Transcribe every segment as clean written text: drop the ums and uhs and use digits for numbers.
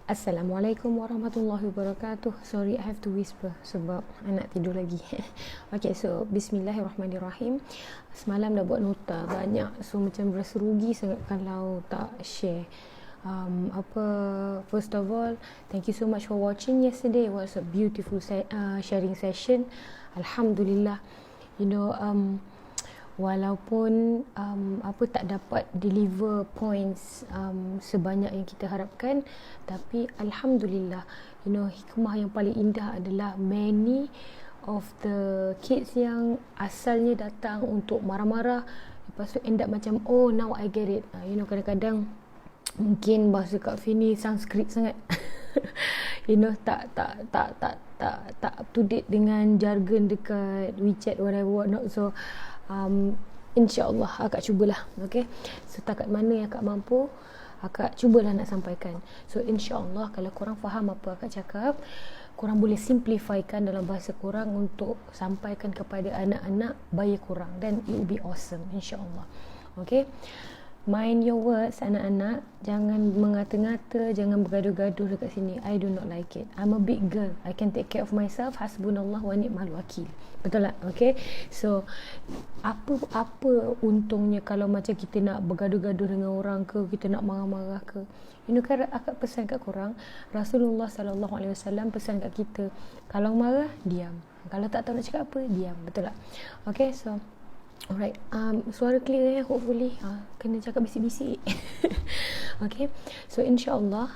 Assalamualaikum warahmatullahi wabarakatuh. Sorry, I have to whisper sebab I nak tidur lagi. Okay, so bismillahirrahmanirrahim. Semalam dah buat nota banyak, so macam berasa rugi sangat kalau tak share. First of all, thank you so much for watching yesterday. It was a beautiful sharing session. Alhamdulillah. Walaupun tak dapat deliver points sebanyak yang kita harapkan, tapi alhamdulillah, hikmah yang paling indah adalah many of the kids yang asalnya datang untuk marah-marah, lepas tu end up macam, oh now I get it. Kadang-kadang mungkin bahasa Kak Fini Sanskrit sangat. tak up to date dengan jargon dekat WeChat whatever not. So InsyaAllah akak cubalah. Okay, setakat mana yang akak mampu, akak cubalah nak sampaikan. So InsyaAllah kalau korang faham apa akak cakap, korang boleh simplifikan dalam bahasa korang untuk sampaikan kepada anak-anak bayi korang, dan it will be awesome InsyaAllah. Okay, mind your words anak-anak. Jangan mengata-ngata, jangan bergaduh-gaduh dekat sini. I do not like it. I'm a big girl, I can take care of myself. Hasbunallah wa ni'mal wakil. Betul tak? Okay, so apa untungnya kalau macam kita nak bergaduh-gaduh dengan orang ke, kita nak marah-marah ke. Kan akak pesan kat korang, Rasulullah SAW pesan kat kita, kalau marah diam, kalau tak tahu nak cakap apa diam. Betul tak? Okay, so alright, suara clear ya, hopefully. Kena cakap bisik-bisik. Okay, so insyaAllah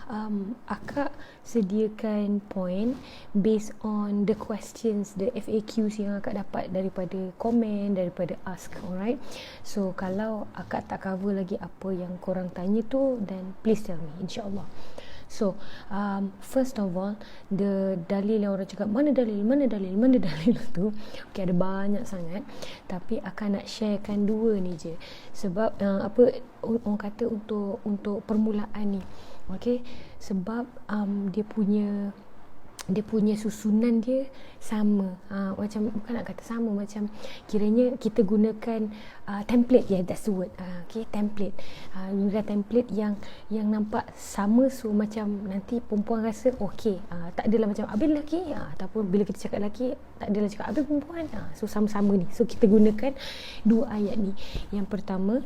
akak sediakan point based on the questions, the FAQs yang akak dapat daripada komen, daripada ask. Alright, so kalau akak tak cover lagi apa yang korang tanya tu, then please tell me insyaAllah. So first of all, the dalil yang orang cakap, mana dalil tu, okay, ada banyak sangat, tapi akan nak sharekan dua ni je. Sebab orang kata untuk permulaan ni, okay, sebab dia punya susunan dia sama, macam bukan nak kata sama, macam kiranya kita gunakan template, that's the word. Okay, template, gunakan template yang nampak sama. So macam nanti perempuan rasa okay, tak adalah macam habis lelaki, ataupun bila kita cakap lelaki tak adalah cakap habis perempuan. So sama-sama ni. So kita gunakan dua ayat ni. Yang pertama,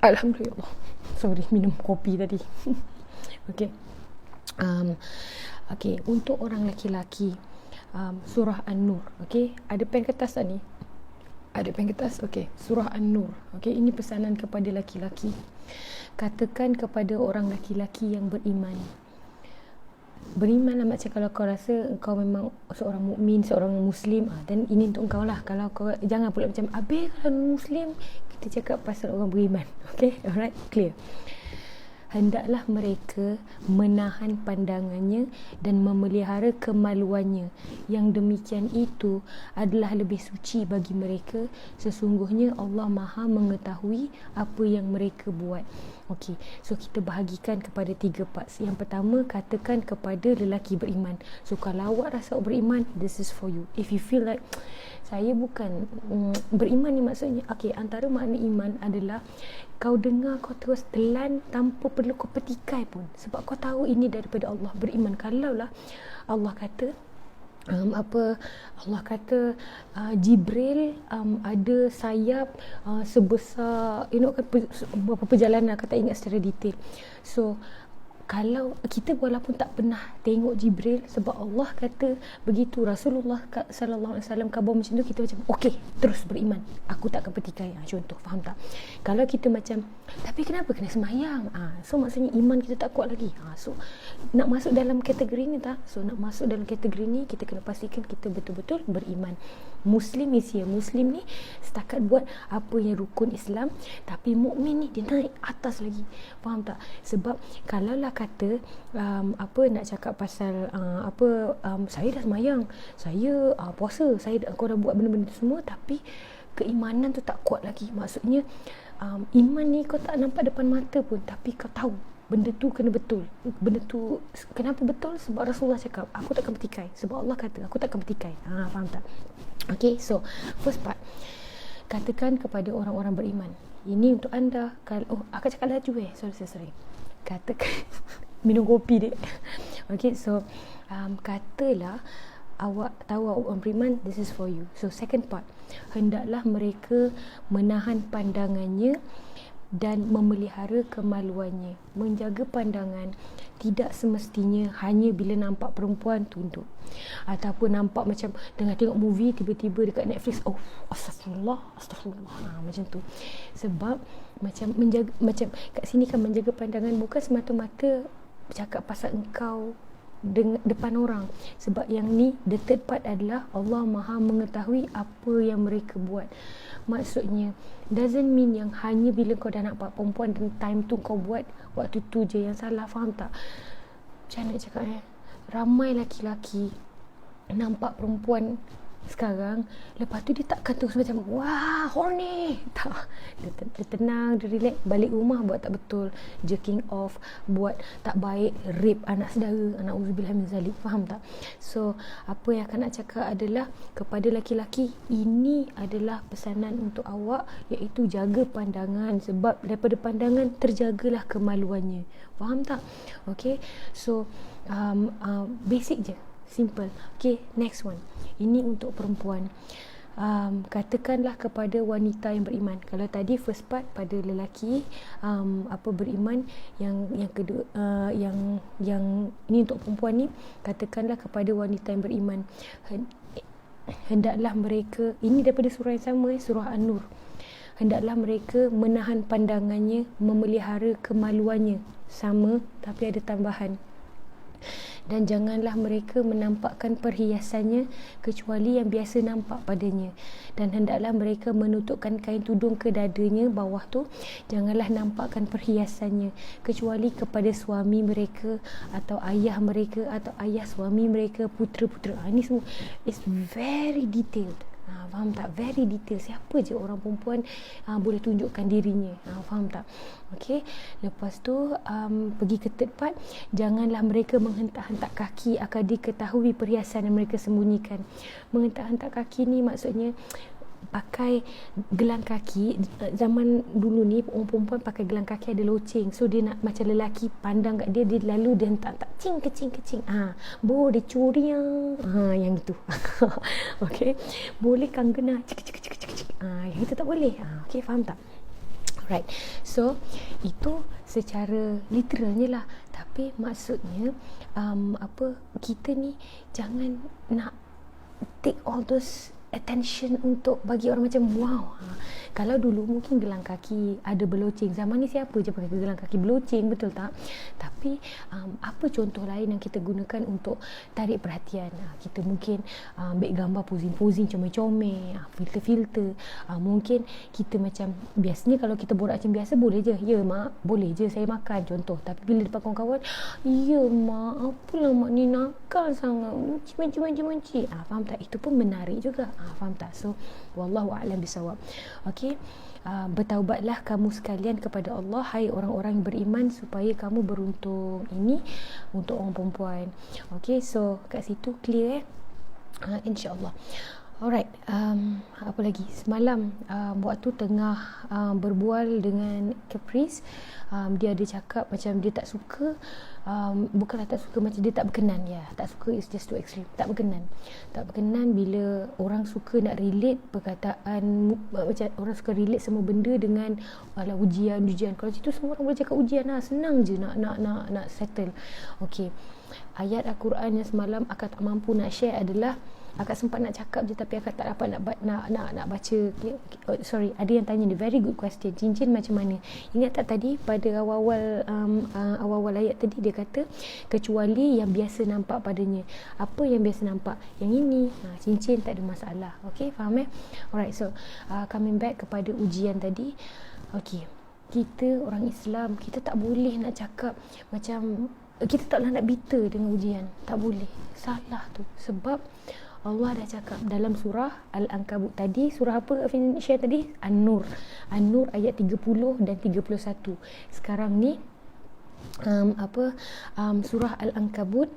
alhamdulillah, sorry minum kopi tadi. Okay, okay, untuk orang lelaki, surah An-Nur. Okay, ada pen kertas tak ni? Ada pen kertas? Okay, surah An-Nur. Okay, ini pesanan kepada lelaki-lelaki. Katakan kepada orang lelaki-lelaki yang beriman. Berimanlah, macam kalau kau rasa kau memang seorang mukmin, seorang muslim, dan ini untuk kau lah. Kalau kau, jangan pula macam habis kalau muslim kita cakap pasal orang beriman. Okay, alright, clear. Hendaklah mereka menahan pandangannya dan memelihara kemaluannya. Yang demikian itu adalah lebih suci bagi mereka. Sesungguhnya Allah Maha mengetahui apa yang mereka buat. Okey, so kita bahagikan kepada 3 parts. Yang pertama, katakan kepada lelaki beriman. So kalau awak rasa awak beriman, this is for you. If you feel like saya bukan beriman ni maksudnya, okey, antara makna iman adalah kau dengar, kau terus telan tanpa perlu kau petikai pun, sebab kau tahu ini daripada Allah. Beriman. Kalaulah Allah kata Allah kata Jibril ada sayap sebesar berapa perjalanan, aku tak ingat secara detail. So kalau kita walaupun tak pernah tengok Jibril, sebab Allah kata begitu, Rasulullah sallallahu alaihi wasallam khabar macam tu, kita macam okey, terus beriman, aku tak akan petikai. Contoh, faham tak? Kalau kita macam, tapi kenapa kena semayang? So maksudnya iman kita tak kuat lagi. So nak masuk dalam kategori ni tak? So nak masuk dalam kategori ni, kita kena pastikan kita betul-betul beriman. Muslim is here. Muslim ni setakat buat apa yang rukun Islam, tapi mukmin ni dia naik atas lagi. Faham tak? Sebab kalaulah kata nak cakap pasal saya dah semayang, saya puasa, kau dah buat benda-benda semua, tapi keimanan tu tak kuat lagi. Maksudnya iman ni kau tak nampak depan mata pun, tapi kau tahu benda tu kena betul. Benda tu kenapa betul? Sebab Rasulullah cakap, aku takkan bertikai. Sebab Allah kata, aku takkan bertikai. Faham tak? Okay, so first part, katakan kepada orang-orang beriman. Ini untuk anda. Aku cakap laju sorry. Katakan minum kopi dia. Okay, so katalah awak tahu awak orang beriman, this is for you. So second part, hendaklah mereka menahan pandangannya dan memelihara kemaluannya. Menjaga pandangan tidak semestinya hanya bila nampak perempuan tunduk, ataupun nampak macam tengah tengok movie tiba-tiba dekat Netflix, oh astagfirullah, macam tu. Sebab macam kat sini kan, menjaga pandangan bukan semata-mata cakap pasal engkau depan orang. Sebab yang ni, the third part adalah Allah Maha mengetahui apa yang mereka buat. Maksudnya doesn't mean yang hanya bila kau dah nampak perempuan dan time tu kau buat, waktu tu je yang salah. Faham tak? Macam mana nak cakap ramai laki-laki nampak perempuan sekarang, lepas tu dia takkan terus macam wah horny, tak. Dia tenang, dia relax, balik rumah buat tak betul, jerking off, buat tak baik, rape anak saudara, na'udzubillah min zalik. Faham tak? So apa yang akan nak cakap adalah kepada laki-laki, ini adalah pesanan untuk awak, iaitu jaga pandangan. Sebab daripada pandangan terjagalah kemaluannya. Faham tak? Okay, so basic je, simple. Okay, next one. Ini untuk perempuan. Katakanlah kepada wanita yang beriman. Kalau tadi first part pada lelaki beriman, yang kedua yang ini untuk perempuan ni, katakanlah kepada wanita yang beriman, hendaklah mereka, ini daripada surah yang sama, surah An-Nur, hendaklah mereka menahan pandangannya, memelihara kemaluannya. Sama tapi ada tambahan. Dan janganlah mereka menampakkan perhiasannya kecuali yang biasa nampak padanya. Dan hendaklah mereka menutupkan kain tudung ke dadanya, bawah tu janganlah nampakkan perhiasannya kecuali kepada suami mereka atau ayah mereka atau ayah suami mereka, putera-putera. Ini semua is very detailed. Faham tak? Very detail. Siapa je orang perempuan boleh tunjukkan dirinya. Faham tak? Okay. Lepas tu pergi ke third part, janganlah mereka menghentak-hentak kaki akan diketahui perhiasan yang mereka sembunyikan. Menghentak-hentak kaki ni maksudnya pakai gelang kaki. Zaman dulu ni orang perempuan pakai gelang kaki ada loceng, so dia nak macam lelaki pandang kat dia, dia lalu dia hentak-hentak kecing. Boleh curi yang itu. Okay, boleh kanggena cik. Yang itu tak boleh. Okay, faham tak? Alright, so itu secara literalnya lah. Tapi maksudnya kita ni jangan nak take all those attention untuk bagi orang macam wow. Kalau dulu mungkin gelang kaki ada berloceng, zaman ni siapa je pakai gelang kaki berloceng, betul tak? Tapi apa contoh lain yang kita gunakan untuk tarik perhatian? Kita mungkin ambil gambar posing-posing comel-comel, filter-filter. Mungkin kita macam biasanya kalau kita borak macam biasa, boleh je, ya mak, boleh je saya makan, contoh. Tapi bila depan kawan-kawan, ya mak, apalah mak ni nakal sangat, menci. Faham tak? Itu pun menarik juga. Faham tak? So wallahu a'lam bisawab. Okey, bertaubatlah kamu sekalian kepada Allah, hai orang-orang yang beriman, supaya kamu beruntung. Ini untuk orang perempuan. Okey, so kat situ clear insya-Allah. Alright, apa lagi? Semalam waktu tengah berbual dengan Caprice, dia ada cakap macam dia tak suka, bukanlah tak suka, macam dia tak berkenan. Tak suka is just too extreme. Tak berkenan bila orang suka nak relate perkataan, macam orang suka relate semua benda dengan ujian. Kalau situ semua orang boleh cakap ujian lah, senang je nak settle. Okey, ayat Al-Quran yang semalam akak tak mampu nak share adalah, akak sempat nak cakap je tapi akak tak dapat nak baca. Sorry, ada yang tanya ni, very good question, cincin macam mana? Ingat tak tadi pada awal-awal ayat tadi dia kata kecuali yang biasa nampak padanya. Apa yang biasa nampak? Yang ini, cincin tak ada masalah. Okay, faham Alright, so coming back kepada ujian tadi. Okay, kita orang Islam, kita tak boleh nak cakap macam, kita taklah nak bitter dengan ujian. Tak boleh, salah tu. Sebab Allah dah cakap dalam surah Al-Ankabut tadi. Surah apa Afin share tadi? An-Nur ayat 30 dan 31. Sekarang ni surah Al-Ankabut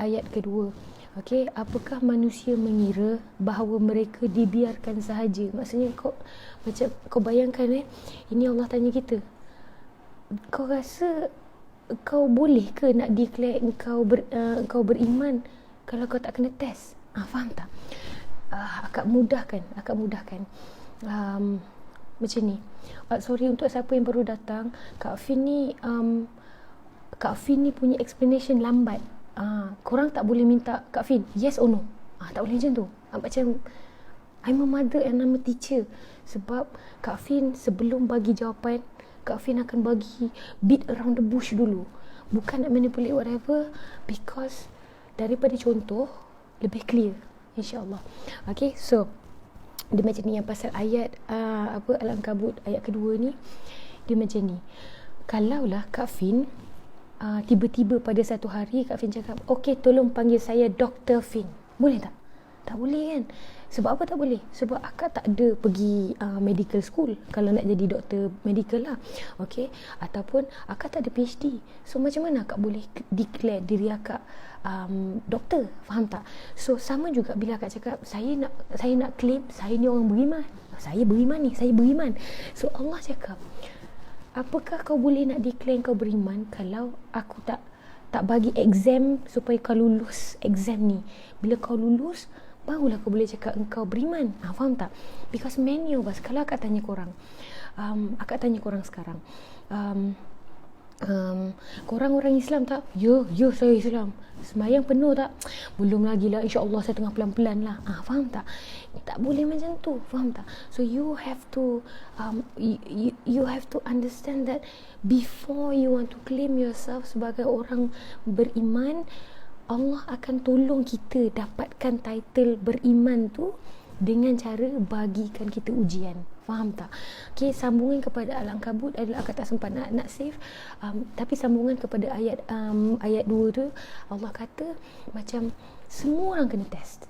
ayat kedua. Okey, apakah manusia mengira bahawa mereka dibiarkan sahaja? Maksudnya kau bayangkan ini Allah tanya kita, kau rasa kau boleh ke nak declare kau beriman kalau kau tak kena test? Faham tak? Akak mudahkan. Macam ni. Sorry untuk siapa yang baru datang. Kak Fin ni punya explanation lambat. Korang tak boleh minta Kak Fin yes or no. Tak boleh macam tu. Macam I'm a mother and I'm a teacher. Sebab Kak Fin sebelum bagi jawapan, Kak Fin akan bagi beat around the bush dulu. Bukan nak manipulate whatever, because daripada contoh lebih clear, insyaAllah. Okay, so dia macam ni, yang pasal ayat Al-Ankabut ayat kedua ni, dia macam ni. Kalaulah Kak Fin tiba-tiba pada satu hari Kak Fin cakap, okay, tolong panggil saya Dr. Fin, boleh tak? Tak boleh kan? Sebab apa tak boleh? Sebab akak tak ada pergi medical school kalau nak jadi doktor medical lah. Okay? Ataupun akak tak ada PhD. So macam mana akak boleh declare diri akak doktor? Faham tak? So sama juga bila akak cakap saya nak claim saya ni orang beriman. Saya beriman. So Allah cakap, apakah kau boleh nak declare kau beriman kalau aku tak bagi exam supaya kau lulus exam ni? Bila kau lulus, barulah kau boleh cakap engkau beriman. Faham tak? Because many of us, kalau akak tanya korang sekarang, korang orang Islam tak? Ya saya Islam. Semayang penuh tak? Belum lagi lah, insyaAllah saya tengah pelan-pelan lah. Faham tak? Tak boleh macam tu. Faham tak? So you have to you have to understand that before you want to claim yourself sebagai orang beriman, Allah akan tolong kita dapatkan title beriman tu dengan cara bagikan kita ujian. Faham tak? Okay, sambungan kepada Al-Ankabut adalah akak tak sempat nak save, tapi sambungan kepada ayat 2 tu, Allah kata macam semua orang kena test,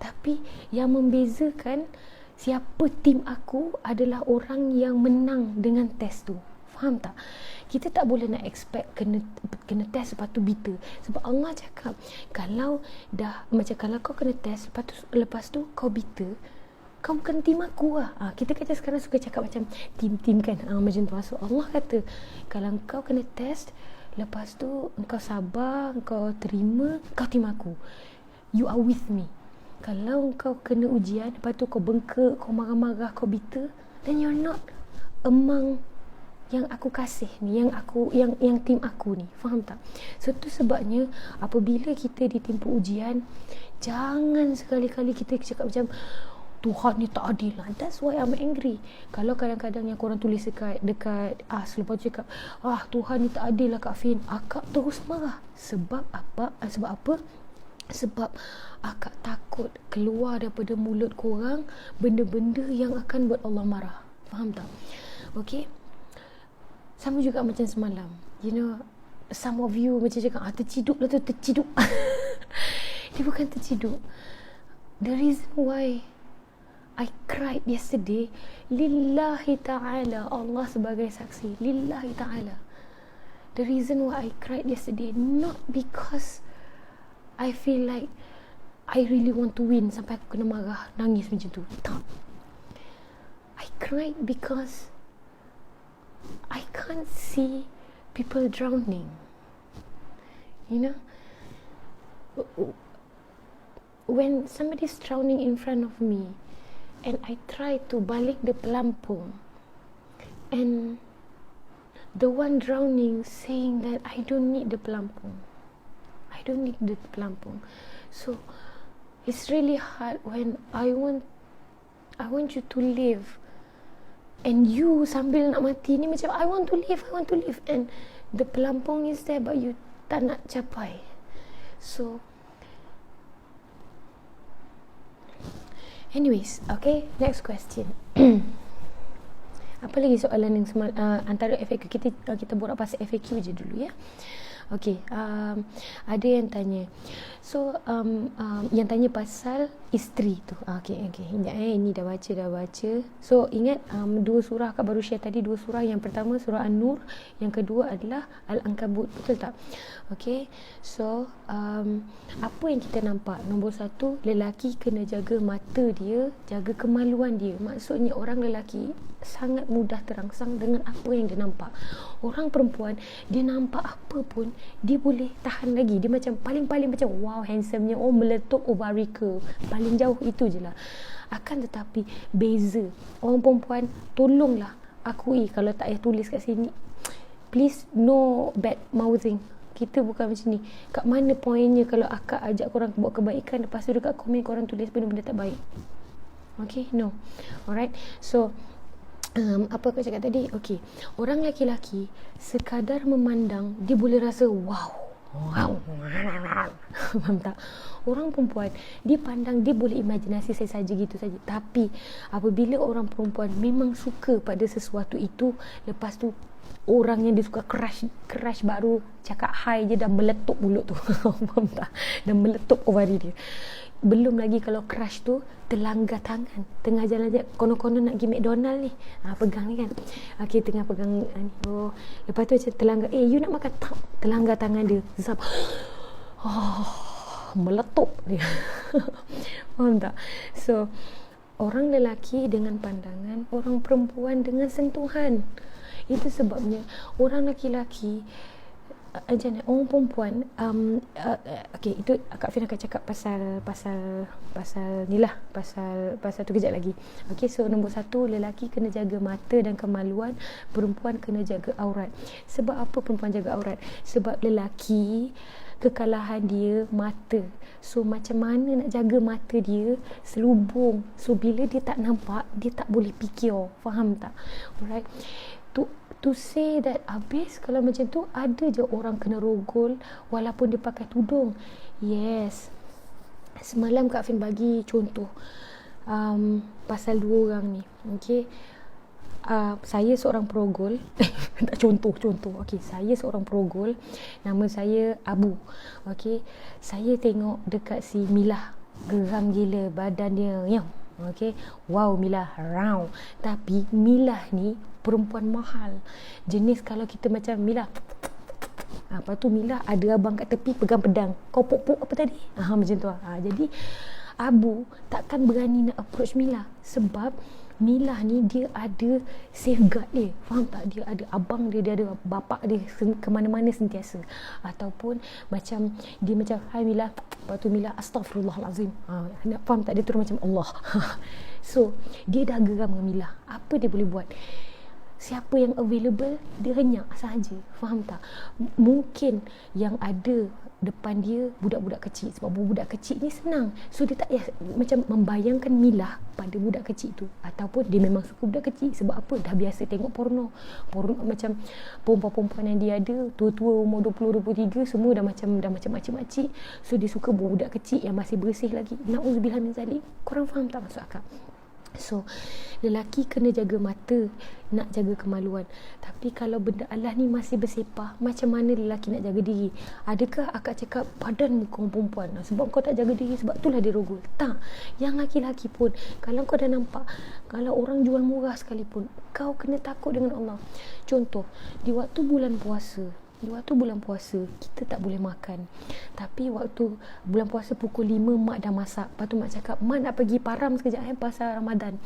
tapi yang membezakan siapa tim aku adalah orang yang menang dengan test tu. Faham tak? Kita tak boleh nak expect kena test lepas tu bitter. Sebab Allah cakap, kalau kau kena test lepas tu kau bitter, kau bukan tim aku lah. Kita kata sekarang suka cakap macam tim kan, macam tu. So Allah kata, kalau kau kena test lepas tu engkau sabar, engkau terima, kau tim aku, you are with me. Kalau kau kena ujian lepas tu kau bengkak, kau marah-marah, kau bitter, then you're not among yang aku kasih ni, yang tim aku ni. Faham tak? So tu sebabnya apabila kita ditimpa ujian, jangan sekali-kali kita cakap macam Tuhan ni tak adil lah. That's why I'm angry. Kalau kadang-kadang yang korang tulis dekat selepas tu cakap Tuhan ni tak adil lah Kak Fin, akak terus marah. Sebab apa? Sebab akak takut keluar daripada mulut korang benda-benda yang akan buat Allah marah. Faham tak? Okay, sama juga macam semalam, you know, some of you macam cakap terciduk lah tu, terciduk. Dia bukan terciduk. The reason why I cried yesterday, lillahi ta'ala, Allah sebagai saksi, lillahi ta'ala, the reason why I cried yesterday, not because I feel like I really want to win sampai aku kena marah, nangis macam tu. Tak. I cried because I can't see people drowning. You know, when somebody's drowning in front of me and I try to balik the pelampung, and the one drowning saying that I don't need the pelampung, so it's really hard when I want you to live, and you sambil nak mati ni macam I want to live, and the pelampung is there but you tak nak capai. So anyways, okay, next question. Apa lagi soalan yang antara FAQ kita borak pasal FAQ je dulu ya. Okay, ada yang tanya. So, yang tanya pasal isteri tu. Okay. Sekejap ini dah baca. So, ingat dua surah Kak baru share tadi, dua surah. Yang pertama surah An-Nur, yang kedua adalah Al-Ankabut. Betul tak? Okay. So, apa yang kita nampak? Nombor satu, lelaki kena jaga mata dia, jaga kemaluan dia. Maksudnya orang lelaki sangat mudah terangsang dengan apa yang dia nampak. Orang perempuan, dia nampak apa pun dia boleh tahan lagi. Dia macam paling-paling macam wow handsome-nya, meletup ovarika, paling jauh itu je lah. Akan tetapi beza. Orang perempuan, tolonglah akui kalau tak payah tulis kat sini, please no bad mouthing. Kita bukan macam ni. Kat mana poinnya kalau akak ajak korang buat kebaikan, lepas tu dekat komen korang tulis benda-benda tak baik? Okay, no. Alright, so apa aku cakap tadi? Okay, orang lelaki sekadar memandang dia boleh rasa wow. Faham tak? Orang perempuan dia pandang, dia boleh imajinasi saya saja gitu saja. Tapi apabila orang perempuan memang suka pada sesuatu itu, lepas tu orang yang dia suka crush baru cakap hi je dah meletup mulut tu. Faham tak? Dah meletup ovari dia. Belum lagi kalau crush tu terlanggar tangan tengah jalan je, konon-konon nak pergi McDonald ni, pegang ni kan, okay, tengah pegang ni, lepas tu macam terlanggar, you nak makan tak, terlanggar tangan dia, zap, meletup dia. Faham tak? So orang lelaki dengan pandangan, orang perempuan dengan sentuhan. Itu sebabnya orang lelaki macam mana? Orang perempuan okay, itu Kak Fin akan cakap pasal ni lah, pasal tu kejap lagi. Okay, so nombor satu, lelaki kena jaga mata dan kemaluan, perempuan kena jaga aurat. Sebab apa perempuan jaga aurat? Sebab lelaki kekalahan dia mata. So macam mana nak jaga mata dia? Selubung. So bila dia tak nampak, dia tak boleh fikir. Faham tak? Alright, to say that habis kalau macam tu ada je orang kena rogol walaupun dia pakai tudung. Yes, semalam Kak Fin bagi contoh pasal dua orang ni. Okay, saya seorang perogol. Tak contoh. Okay, saya seorang perogol, nama saya Abu. Okay, saya tengok dekat si Milah, geram gila badan dia. Okay, wow, Milah round. Tapi Milah ni perempuan mahal. Jenis kalau kita macam Milah, lepas tu Milah ada abang kat tepi pegang pedang, kau pok-pok apa tadi, macam tu. Jadi Abu takkan berani nak approach Milah sebab Milah ni dia ada safeguard dia. Faham tak? Dia ada abang dia, dia ada bapak dia ke mana-mana sentiasa. Ataupun macam dia macam hai Milah, lepas tu Milah astaghfirullahalazim. Faham tak? Dia terus macam Allah. So dia dah geram dengan Milah. Apa dia boleh buat? Siapa yang available, dia renyak sahaja. Faham tak? Mungkin yang ada depan dia budak-budak kecil. Sebab budak kecil ni senang. So dia tak macam membayangkan Milah pada budak kecil tu. Ataupun dia memang suka budak kecil. Sebab apa? Dah biasa tengok porno macam perempuan-perempuan yang dia ada, tua-tua umur 20, 23, semua dah macam makcik-makcik. So dia suka budak kecil yang masih bersih lagi. Na'udzubillah min zalik. Korang faham tak maksud akak? So lelaki kena jaga mata, nak jaga kemaluan. Tapi kalau benda Allah ni masih bersepah, macam mana lelaki nak jaga diri? Adakah akak cakap badan muka orang perempuan sebab kau tak jaga diri, sebab itulah dia rogol? Tak. Yang laki-laki pun, kalau kau dah nampak, kalau orang jual murah sekalipun, kau kena takut dengan Allah. Contoh, di waktu bulan puasa kita tak boleh makan. Tapi waktu bulan puasa pukul 5 mak dah masak. Lepas tu mak cakap, mak nak pergi param sekejap pasal Ramadan.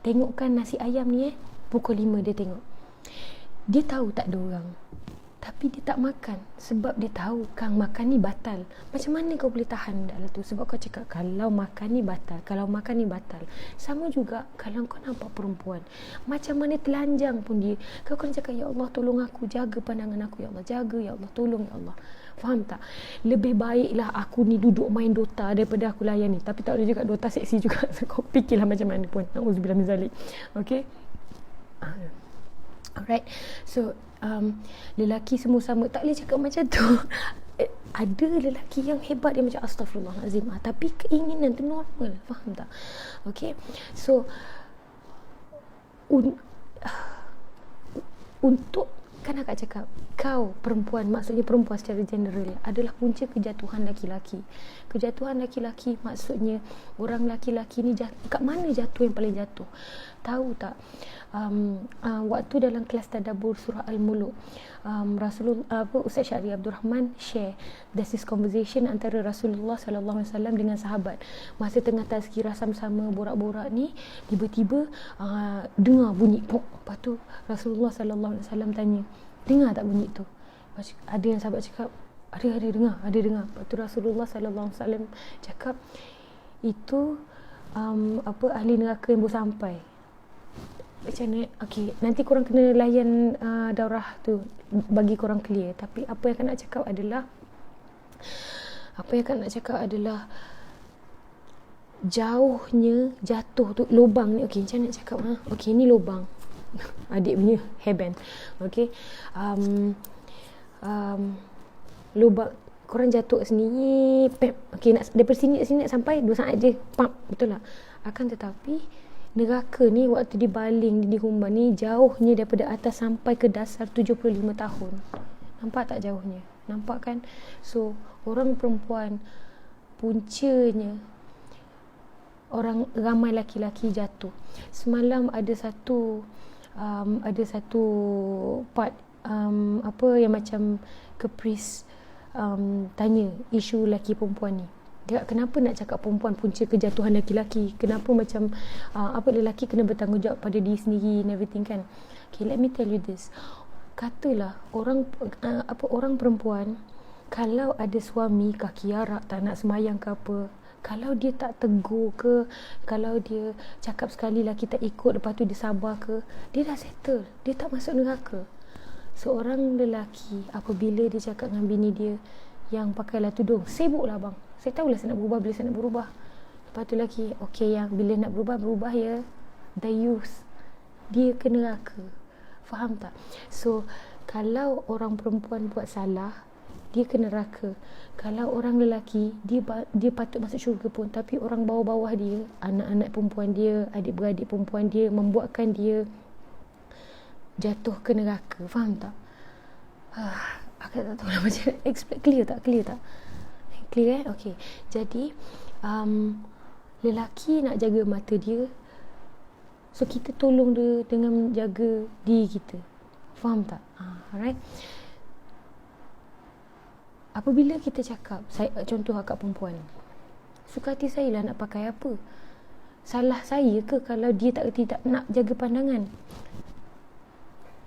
Tengokkan nasi ayam ni pukul 5 dia tengok. Dia tahu tak ada orang, tapi dia tak makan sebab dia tahu Kang makan ni batal. Macam mana kau boleh tahan dalam tu? Sebab kau cakap kalau makan ni batal. Sama juga kalau kau nampak perempuan macam mana telanjang pun dia, kau kena cakap ya Allah tolong aku, jaga pandangan aku ya Allah, jaga ya Allah, tolong ya Allah. Faham tak? Lebih baiklah aku ni duduk main Dota daripada aku layan ni. Tapi tak boleh juga, Dota seksi juga. So, kau fikirlah macam mana pun. Na'udzubillah min zalik. Okay, alright. So lelaki semua sama, tak boleh cakap macam tu. Ada lelaki yang hebat, dia macam astaghfirullahalazim, tapi keinginan tu normal. Faham tak? Okay, so untuk Kan akak cakap, kau perempuan, maksudnya perempuan secara general, adalah punca kejatuhan laki-laki. Kejatuhan laki-laki maksudnya orang laki-laki ni kat mana jatuh yang paling jatuh? Tahu tak? Waktu dalam kelas tadabbur surah Al-Muluk, Rasulullah Ustaz Syahri Abdul Rahman share there's this conversation antara Rasulullah sallallahu alaihi wasallam dengan sahabat. Masa tengah tazkirah sama-sama borak-borak ni, tiba-tiba dengar bunyi pok. Lepas tu Rasulullah sallallahu alaihi wasallam tanya, dengar tak bunyi tu? Ada yang sahabat cakap, ada dengar. Lepas tu Rasulullah sallallahu alaihi wasallam cakap, itu ahli neraka yang baru sampai. Macam mana? Okey, nanti korang kena layan daurah tu bagi korang clear. Tapi apa yang nak cakap adalah jauhnya jatuh tu, lubang ni. Okey, macam mana nak cakap? Okey, ni lubang. Adik punya hairband. Okey. Lubang, korang jatuh sini, pep. Okey, nak daripada sini nak sampai 2 saat je. Pam, betul tak? Akan tetapi neraka ni waktu dibaling, dihumban ni jauhnya daripada atas sampai ke dasar 75 tahun. Nampak tak jauhnya? Nampak kan? So, orang perempuan puncanya orang ramai laki-laki jatuh. Semalam ada satu part yang macam kepris tanya isu lelaki perempuan ni. Dia kenapa nak cakap perempuan punca kejatuhan lelaki-lelaki? Kenapa macam lelaki kena bertanggungjawab pada diri sendiri and everything kan? Okay, let me tell you this. Katalah orang perempuan, kalau ada suami kaki arak, tak nak semayang ke apa, kalau dia tak tegur ke, kalau dia cakap sekali lelaki tak ikut, lepas tu dia sabar ke, dia dah settle, dia tak masuk neraka. Seorang lelaki apabila dia cakap dengan bini dia yang pakailah tudung, sibuklah bang, saya tahulah saya nak berubah bila saya nak berubah. Lepas tu lelaki, okey, yang bila nak berubah ya, dayus, dia ke neraka. Faham tak? So kalau orang perempuan buat salah, dia ke neraka. Kalau orang lelaki, dia patut masuk syurga pun, tapi orang bawah-bawah dia, anak-anak perempuan dia, adik-beradik perempuan dia, membuatkan dia jatuh ke neraka. Faham tak? Aku tak tahu lah macam explain. Clear tak? Clear Okay. Jadi lelaki nak jaga mata dia, so kita tolong dia dengan jaga diri kita. Faham tak? Alright. Apabila kita cakap, contoh akak perempuan, suka hati saya lah nak pakai apa. Salah saya ke kalau dia tak nak jaga pandangan?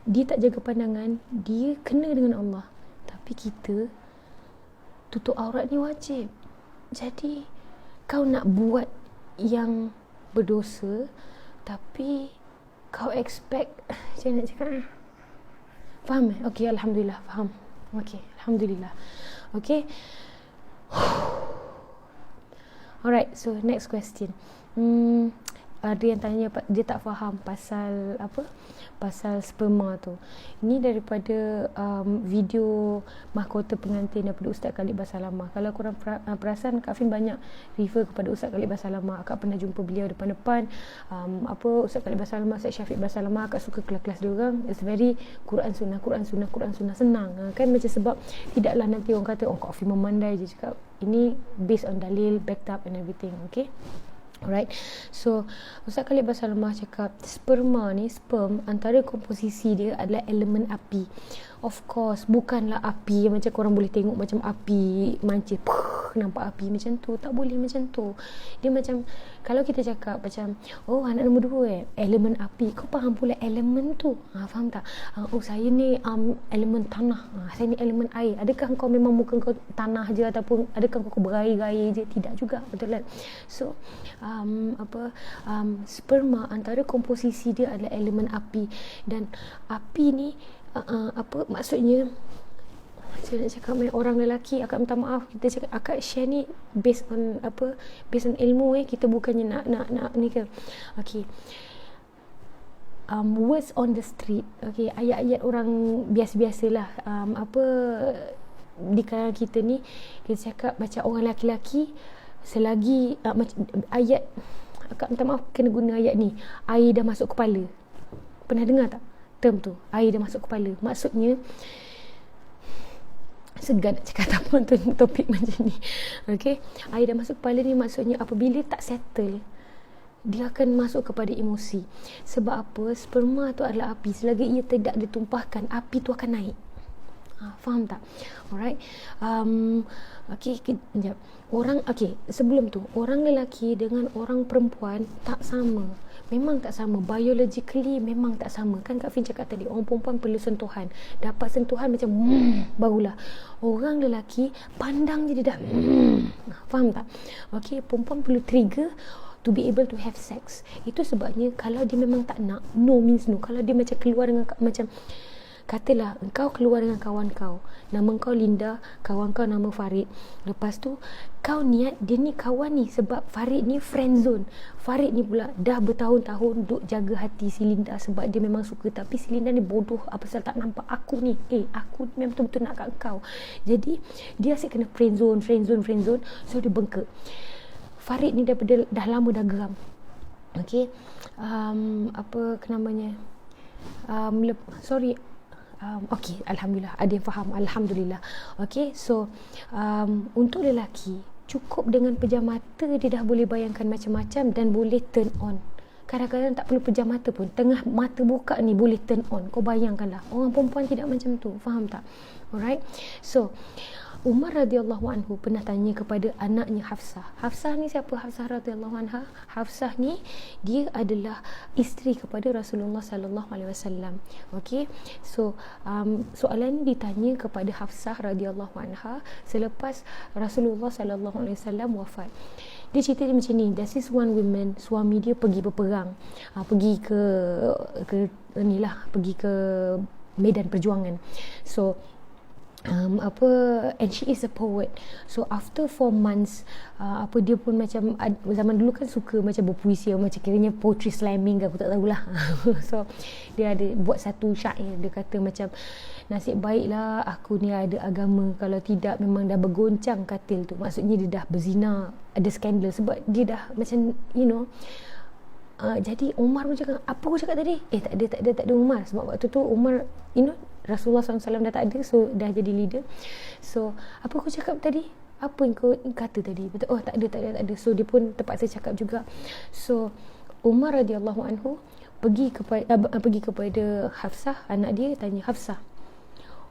Dia tak jaga pandangan, dia kena dengan Allah. Tapi kita tutup aurat ni wajib. Jadi kau nak buat yang berdosa, tapi kau expect, macam nak cakap, faham? Okay, Alhamdulillah, faham. Okay, Alhamdulillah. Okay. Alright, so next question. Ada yang tanya dia tak faham pasal pasal sperma tu. Ini daripada video mahkota pengantin daripada Ustaz Khalid Basalamah. Kalau korang perasan, Kak Fin banyak refer kepada Ustaz Khalid Basalamah. Akak pernah jumpa beliau depan-depan. Ustaz Khalid Basalamah, Ustaz Syafiq Basalamah, akak suka kelas-kelas dia orang. It's very Quran sunnah senang. Kan macam sebab tidaklah nanti orang kata Kak Fin memandai je, cakap ini based on dalil, backed up and everything. Okay. Alright. So Ustaz Khalid Basalamah cakap sperma ni, sperm, antara komposisi dia adalah elemen api. Of course, bukanlah api yang macam korang boleh tengok macam api mancit, nampak api macam tu. Tak boleh macam tu. Dia macam, kalau kita cakap macam, anak nombor 2 elemen api, kau faham pula elemen tu. Faham tak? Saya ni elemen tanah, saya ni elemen air. Adakah kau memang muka kau tanah je, ataupun adakah kau berair-air je? Tidak juga, betul kan? So sperma, antara komposisi dia adalah elemen api. Dan api ni maksudnya, saya nak cakap orang lelaki, akak minta maaf, kita cakap akak share ni based on ilmu. Kita bukannya nak ni ke. Okay. Words on the street. Okay, ayat-ayat orang biasa-biasalah. Di kalangan kita ni, kita cakap macam orang lelaki, selagi macam ayat, akak minta maaf kena guna ayat ni, air dah masuk kepala. Pernah dengar tak? term tu, air dah masuk kepala. Maksudnya segan nak cakap apa untuk topik macam ni. Okay, air dah masuk kepala ni maksudnya apabila tak settle, dia akan masuk kepada emosi. Sebab apa? Sperma tu adalah api. Selagi ia tidak ditumpahkan, api tu akan naik. Faham tak? Alright. Okay, kejap. Sebelum tu, orang lelaki dengan orang perempuan tak sama. Memang tak sama. Biologically memang tak sama. Kan Kak Fin cakap tadi, orang perempuan perlu sentuhan. Dapat sentuhan macam barulah. Orang lelaki pandang je dia dah faham tak? Okay, perempuan perlu trigger to be able to have sex. Itu sebabnya kalau dia memang tak nak, no means no. Kalau dia macam keluar dengan macam, katalah engkau keluar dengan kawan kau, nama kau Linda, kawan kau nama Farid. Lepas tu kau niat dia ni kawan ni sebab Farid ni friend zone. Farid ni pula dah bertahun-tahun duk jaga hati si Linda sebab dia memang suka. Tapi si Linda ni bodoh, apa pasal tak nampak aku ni, aku memang betul-betul nak kat kau. Jadi dia asyik kena friend zone. So dia bengkak. Farid ni dah lama dah geram. Okay, apa namanya, okay, Alhamdulillah ada yang faham, Alhamdulillah. Okay, so untuk lelaki cukup dengan pejam mata dia dah boleh bayangkan macam-macam dan boleh turn on. Kadang-kadang tak perlu pejam mata pun, tengah mata buka ni boleh turn on. Kau bayangkanlah, orang perempuan tidak macam tu, faham tak? Alright, so Umar radhiyallahu anhu pernah tanya kepada anaknya Hafsah. Hafsah ni siapa? Hafsah radhiyallahu anha. Hafsah ni dia adalah isteri kepada Rasulullah sallallahu alaihi wasallam. Okey. So soalan ni ditanya kepada Hafsah radhiyallahu anha selepas Rasulullah sallallahu alaihi wasallam wafat. Dia cerita dia macam ni, there's this one woman, suami dia pergi berperang, pergi ke pergi ke medan perjuangan. So and she is a poet. So after 4 months dia pun macam zaman dulu kan suka macam berpuisi, macam kiranya poetry slamming ke, aku tak tahulah. So dia ada buat satu syair, dia kata macam, nasib baiklah aku ni ada agama, kalau tidak memang dah bergoncang katil tu. Maksudnya dia dah berzina, ada skandal sebab dia dah macam jadi Umar pun cakap, apa aku cakap tadi? Tak ada Umar. Sebab waktu tu Umar, Rasulullah SAW dah tak ada, so dah jadi leader. So apa aku cakap tadi? Apa yang kau kata tadi? Betul? Tak ada. So dia pun terpaksa cakap juga. So Umar radhiyallahu anhu pergi kepada Hafsah, anak dia, tanya, Hafsah,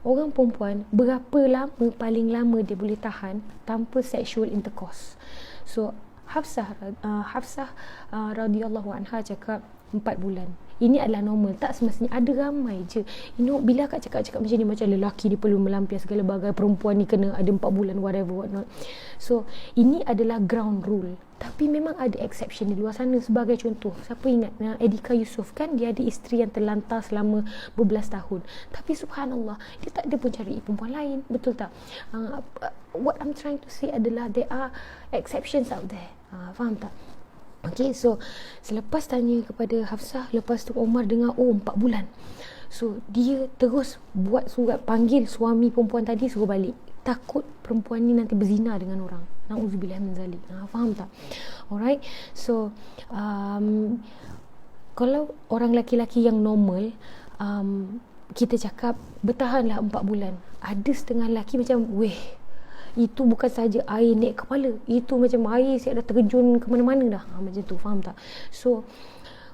orang perempuan berapa lama paling lama dia boleh tahan tanpa sexual intercourse? So Hafsah radhiyallahu anha cakap 4 bulan. Ini adalah normal. Tak semestinya, ada ramai je. Bila akak cakap macam ni, macam lelaki dia perlu melampias segala bagai, perempuan ni kena ada 4 bulan, whatever, whatnot. So ini adalah ground rule. Tapi memang ada exception di luar sana. Sebagai contoh, siapa ingat Edika Yusof kan, dia ada isteri yang terlantar selama berbelas tahun. Tapi subhanallah, dia tak ada pun cari perempuan lain. Betul tak? What I'm trying to say adalah there are exceptions out there. Faham tak? Okay, so selepas tanya kepada Hafsah, lepas tu Umar dengar 4 bulan. So dia terus buat surat panggil suami perempuan tadi, suruh balik. Takut perempuan ni nanti berzina dengan orang. Na'udzubillah min zalik. Faham tak? Alright. So kalau orang lelaki-lelaki yang normal, kita cakap bertahanlah 4 bulan. Ada setengah lelaki macam, itu bukan saja air naik kepala, itu macam air saya dah terjun ke mana-mana dah, macam tu, faham tak? So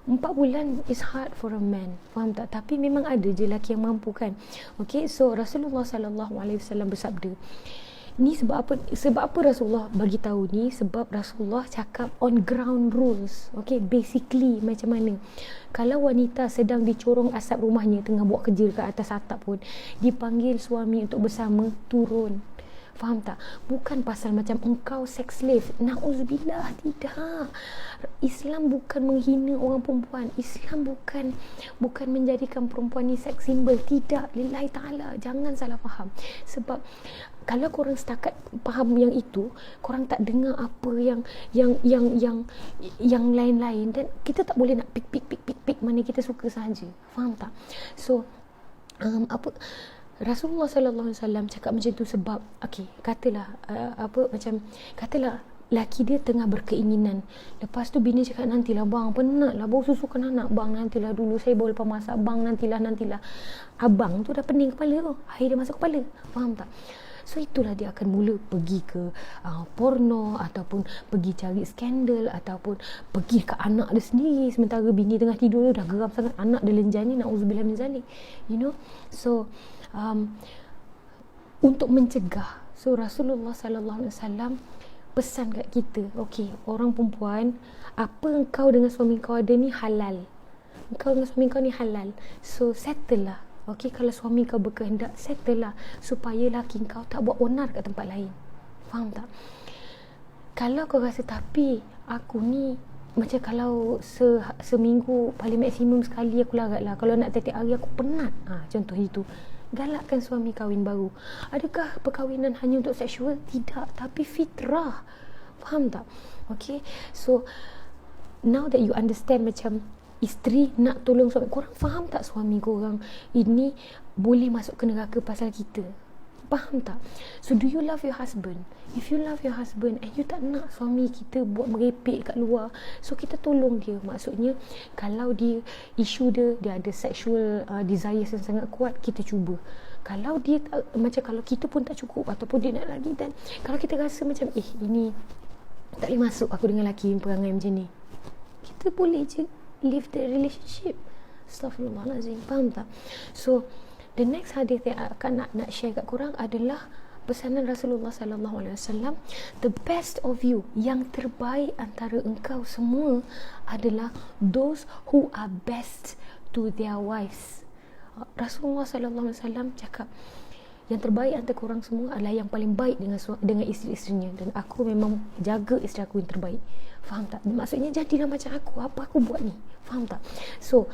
4 bulan is hard for a man, faham tak? Tapi memang ada je lelaki yang mampu kan. Okay, so Rasulullah sallallahu alaihi wasallam bersabda ni. Sebab apa Rasulullah bagi tahu ni? Sebab Rasulullah cakap on ground rules. Okay, basically macam mana kalau wanita sedang dicorong asap rumahnya, tengah buat kerja ke atas atap pun, dipanggil suami untuk bersama, turun. Faham tak? Bukan pasal macam engkau sex slave. Na'udzubillah, tidak. Islam bukan menghina orang perempuan. Islam bukan menjadikan perempuan ni sex symbol. Tidak. Lillahi ta'ala. Jangan salah faham. Sebab kalau korang setakat faham yang itu, korang tak dengar apa yang lain-lain, dan kita tak boleh nak pick mana kita suka saja. Faham tak? So Rasulullah sallallahu alaihi wasallam cakap macam tu sebab katalah laki dia tengah berkeinginan. Lepas tu bini cakap, nantilah bang, penat lah bau susukan anak bang, nantilah dulu saya baru lepas masak bang, nantilah. Abang tu dah pening kepala tu, air dia masuk kepala, faham tak? So itulah dia akan mula pergi ke porno, ataupun pergi cari skandal, ataupun pergi ke anak dia sendiri. Sementara bini tengah tidur, dia dah geram sangat, anak dia lenjani, na'udzubillah min zalik, you know. So untuk mencegah, so Rasulullah sallallahu alaihi wasallam pesan kat kita, okey, orang perempuan, apa engkau dengan suami kau ada ni halal. Engkau dengan suami kau ni halal. So settle lah. Okey, kalau suami kau berkehendak, settle lah, supaya laki kau tak buat onar kat tempat lain. Faham tak? Kalau kau rasa, tapi aku ni macam kalau seminggu paling maksimum sekali aku larat lah, kalau nak tiap-tiap hari aku penat, contoh itu, galakkan suami kahwin baru. Adakah perkahwinan hanya untuk seksual? Tidak, tapi fitrah. Faham tak? Okay, so now that you understand macam isteri nak tolong suami, korang faham tak suami korang ini boleh masuk ke neraka pasal kita? Faham tak? So do you love your husband? If you love your husband and you tak nak suami kita buat merepek kat luar, so kita tolong dia. Maksudnya kalau dia isu dia ada sexual desires yang sangat kuat, kita cuba. Kalau dia macam kalau kita pun tak cukup, ataupun dia nak lagi, dan kalau kita rasa macam ini tak boleh masuk aku dengan lelaki perangai macam ni, kita boleh je leave the relationship. Astaghfirullahalazim. Faham tak? So the next hadis yang akan nak share kat korang adalah pesanan Rasulullah sallallahu alaihi wasallam, the best of you, yang terbaik antara engkau semua adalah those who are best to their wives. Rasulullah sallallahu alaihi wasallam cakap, yang terbaik antara korang semua adalah yang paling baik dengan isteri-isterinya, dan aku memang jaga isteri aku yang terbaik. Faham tak? Maksudnya jadilah macam aku, apa aku buat ni. Faham tak? So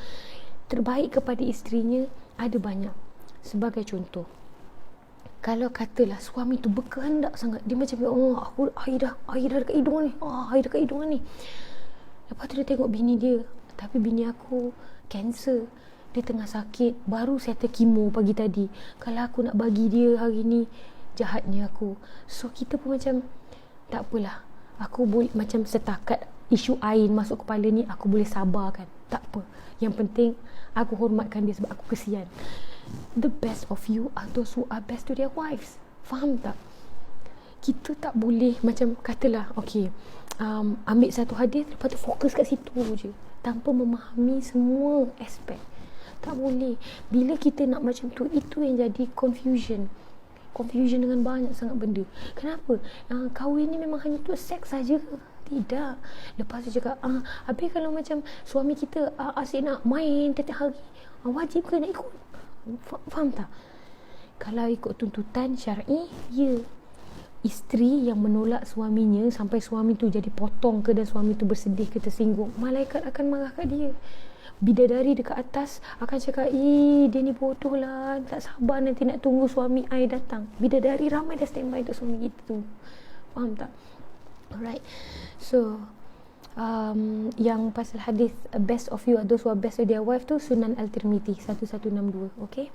terbaik kepada isterinya ada banyak. Sebagai contoh, kalau katalah suami tu berkehendak sangat, dia macam, aku air dah dekat hidung ni, air dekat hidung ni. Lepas tu dia tengok bini dia, tapi bini aku kanser, dia tengah sakit, baru settle kemo pagi tadi. Kalau aku nak bagi dia hari ni, jahatnya aku. So kita pun macam, tak apalah, aku boleh, macam setakat isu air masuk kepala ni, aku boleh sabarkan, tak apa. Yang penting aku hormatkan dia sebab aku kesian. The best of you are those who are best to their wives. Faham tak? Kita tak boleh macam katalah, ambil satu hadis, lepas tu fokus kat situ je, tanpa memahami semua aspek. Tak boleh. Bila kita nak macam tu, itu yang jadi confusion dengan banyak sangat benda. Kenapa? Kahwin ni memang hanya untuk seks saja? Tidak. Lepas tu cakap, habis kalau macam suami kita asyik nak main tiap hari, wajib ke nak ikut? Faham tak? Kalau ikut tuntutan syar'i, ya, isteri yang menolak suaminya sampai suami tu jadi potong ke, dan suami tu bersedih ke, tersinggung, malaikat akan marah kat dia. Bidadari dekat atas akan cakap, dia ni bodoh lah, tak sabar nanti nak tunggu suami I datang. Bidadari ramai dah standby untuk suami kita tu. Faham tak? Alright. So yang pasal hadis best of you are those who are best to their wife tu, Sunan Al-Tirmidzi 1162. Okay.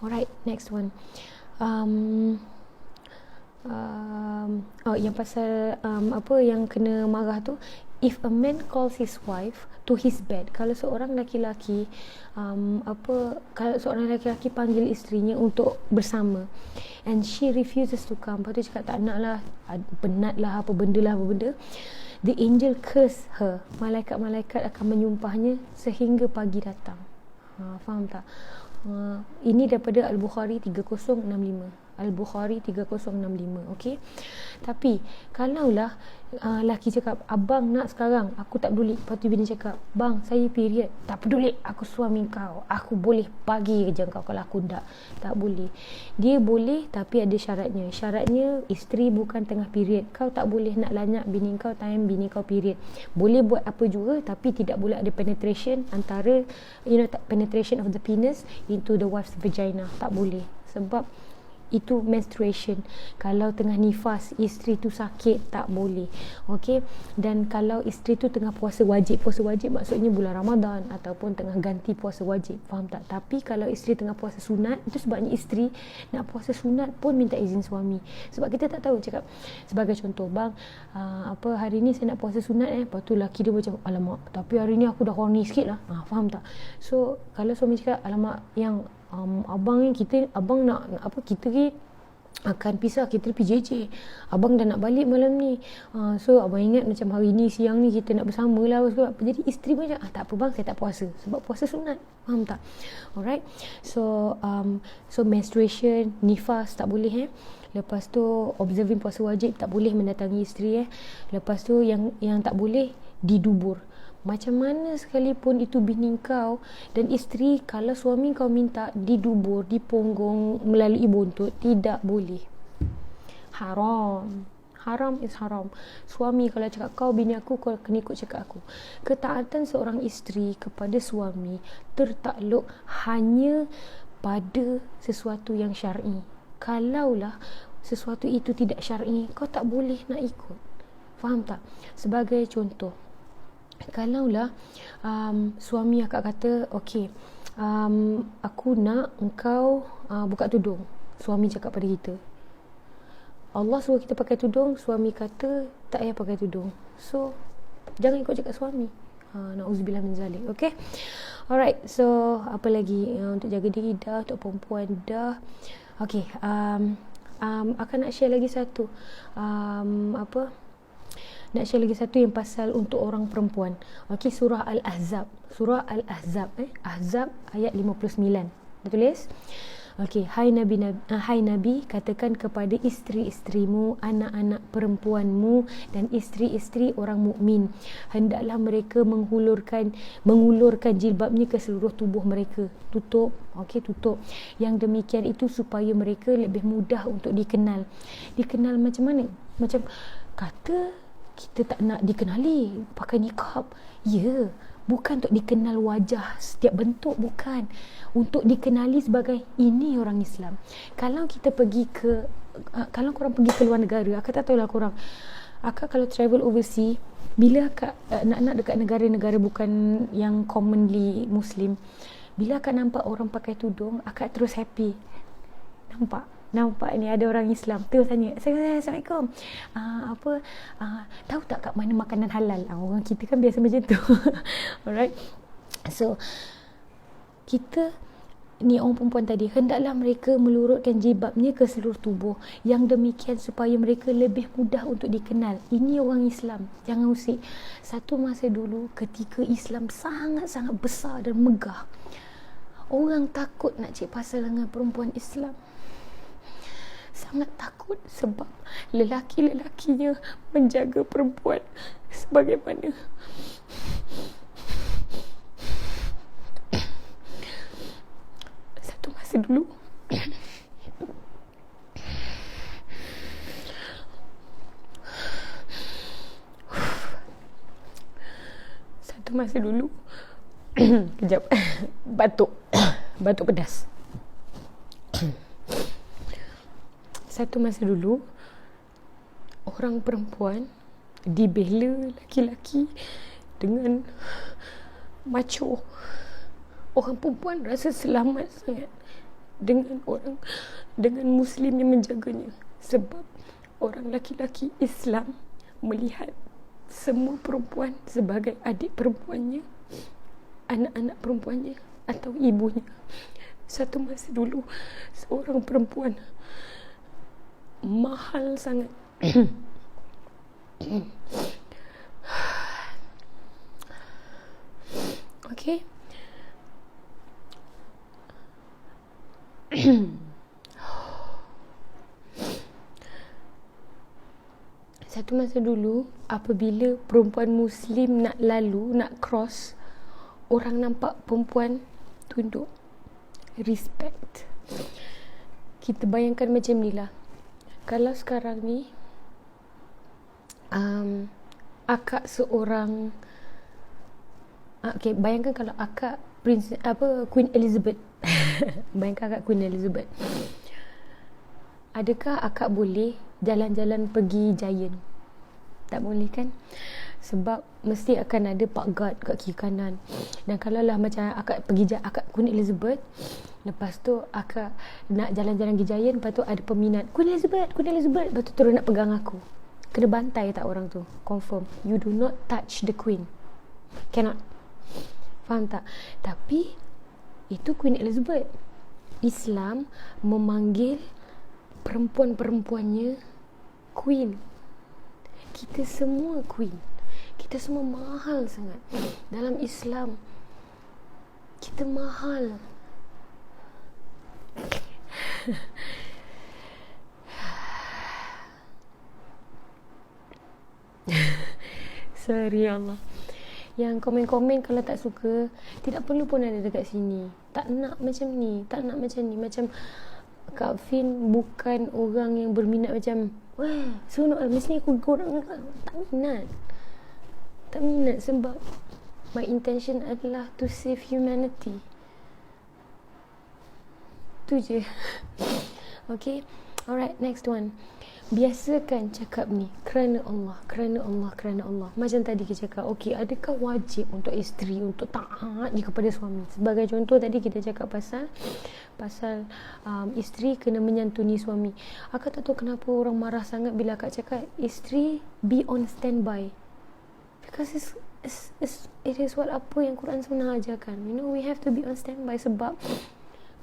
Alright, next one. Yang pasal apa yang kena marah tu, if a man calls his wife to his bed, kalau seorang lelaki kalau seorang lelaki panggil isterinya untuk bersama, and she refuses to come, lepas tu cakap tak nak lah, penat lah, apa benda, the angel curse her, malaikat-malaikat akan menyumpahnya sehingga pagi datang. Faham tak? Ini daripada Al-Bukhari 3065. Al-Bukhari 3065. Okey. Tapi kalaulah laki cakap, abang nak sekarang, aku tak peduli. Lepas tu bini cakap, bang saya period, tak peduli, aku suami kau, aku boleh bagi kerja kau. Kalau aku tak boleh. Dia boleh, tapi ada syaratnya. Syaratnya isteri bukan tengah period. Kau tak boleh nak lanyak bini kau time bini kau period. Boleh buat apa juga, tapi tidak boleh ada penetration antara penetration of the penis into the wife's vagina. Tak boleh. Sebab itu menstruation. Kalau tengah nifas, isteri tu sakit, tak boleh. Okey. Dan kalau isteri tu tengah puasa wajib maksudnya bulan Ramadan ataupun tengah ganti puasa wajib, faham tak? Tapi kalau isteri tengah puasa sunat, itu sebabnya isteri nak puasa sunat pun minta izin suami. Sebab kita tak tahu, cakap sebagai contoh, bang, hari ni saya nak puasa sunat, lepas tu laki dia macam, alamak, tapi hari ni aku dah horny sikit lah, faham tak? So kalau suami cakap, alamak, yang abang ni, abang nak apa, kita ni akan pisah, kita PJJ, abang dah nak balik malam ni, so abang ingat macam hari ni siang ni kita nak bersama lah. Jadi isteri pun macam, tak apa bang, saya tak puasa sebab puasa sunat, faham tak? Alright. So menstruation, nifas tak boleh. Lepas tu observing puasa wajib, tak boleh mendatangi isteri. Lepas tu yang tak boleh, didubur. Macam mana sekalipun itu bini kau dan isteri, kalau suami kau minta didubur, dipunggung melalui buntut, tidak boleh. Haram. Haram is haram. Suami kalau cakap, kau bini aku, kau kena ikut cakap aku. Ketaatan seorang isteri kepada suami tertakluk hanya pada sesuatu yang syar'i. Kalaulah sesuatu itu tidak syar'i, kau tak boleh nak ikut. Faham tak? Sebagai contoh, kalaulah suami akak kata, okey, aku nak engkau buka tudung. Suami cakap pada kita, Allah suruh kita pakai tudung, suami kata tak payah pakai tudung. So jangan ikut cakap suami. Na'udzubillah min zalik. Okay. Alright. So apa lagi untuk jaga diri dah, untuk perempuan dah. Okay. Akan nak share lagi satu. Nak share lagi satu yang pasal untuk orang perempuan. Okey, surah Al-Ahzab. Surah Al-Ahzab, Ahzab ayat 59. Dah tulis? Okey, hai Nabi, katakan kepada isteri-isterimu, anak-anak perempuanmu dan isteri-isteri orang mukmin, hendaklah mereka mengulurkan jilbabnya ke seluruh tubuh mereka. Tutup, okey, tutup. Yang demikian itu supaya mereka lebih mudah untuk dikenal. Dikenal macam mana? Macam kata kita tak nak dikenali pakai niqab. Ya, bukan untuk dikenal wajah setiap bentuk, bukan. Untuk dikenali sebagai ini orang Islam. Kalau kita pergi ke kalau korang pergi ke luar negara, akak tak tahulah korang, akak kalau travel overseas, bila akak nak dekat negara-negara bukan yang commonly Muslim, bila akak nampak orang pakai tudung, akak terus happy. Nampak ni ada orang Islam. Terus tanya, Assalamualaikum, tahu tak kat mana makanan halal? Orang kita kan biasa macam tu. Alright. So kita ni orang perempuan tadi, hendaklah mereka melurutkan jilbabnya ke seluruh tubuh. Yang demikian supaya mereka lebih mudah untuk dikenal. Ini orang Islam. Jangan usik. Satu masa dulu ketika Islam sangat-sangat besar dan megah, orang takut nak cik pasal dengan perempuan Islam. Sangat takut sebab lelaki-lelakinya menjaga perempuan sebagaimana satu masa dulu kejap, batuk pedas. Satu masa dulu, orang perempuan dibela laki-laki dengan macho. Orang perempuan rasa selamat sangat dengan Muslim yang menjaganya, sebab orang laki-laki Islam melihat semua perempuan sebagai adik perempuannya, anak-anak perempuannya atau ibunya. Satu masa dulu, seorang perempuan mahal sangat. Okey. Satu masa dulu, apabila perempuan Muslim nak lalu, nak cross, orang nampak perempuan tunduk, respect. Kita bayangkan macam ni lah. Kalau sekarang ni akak seorang bayangkan kalau akak Queen Elizabeth. Bayangkan akak Queen Elizabeth. adakah akak boleh jalan-jalan pergi Giant? Tak boleh kan? Sebab mesti akan ada park guard kat kiri kanan. Dan kalau lah macam akak pergi akak Queen Elizabeth, lepas tu akak nak jalan-jalan pergi Giant, lepas tu ada peminat Queen Elizabeth, lepas tu terus nak pegang aku, kena bantai tak orang tu? Confirm. You do not touch the Queen. Cannot. Faham tak? Tapi itu Queen Elizabeth. Islam memanggil perempuan-perempuannya Queen. Kita semua Queen. Kita semua mahal sangat. Dalam Islam kita mahal. Sorry Allah. Yang komen-komen kalau tak suka, tidak perlu pun ada dekat sini. Tak nak macam ni, tak nak macam ni. Macam Kak Fin bukan orang yang berminat macam, wah, seronok lah, mesti aku korang. Tak minat. Tak minat sebab my intention adalah to save humanity. Tu je. Okay. Alright, next one. Biasakan cakap ni, kerana Allah, kerana Allah, kerana Allah. Macam tadi kita cakap, okey, adakah wajib untuk isteri untuk taat je kepada suami? Sebagai contoh tadi kita cakap pasal isteri kena menyantuni suami. Akak tak tahu kenapa orang marah sangat bila akak cakap isteri be on standby. Because it is what apa yang Quran Sunnah ajarkan. You know, we have to be on standby sebab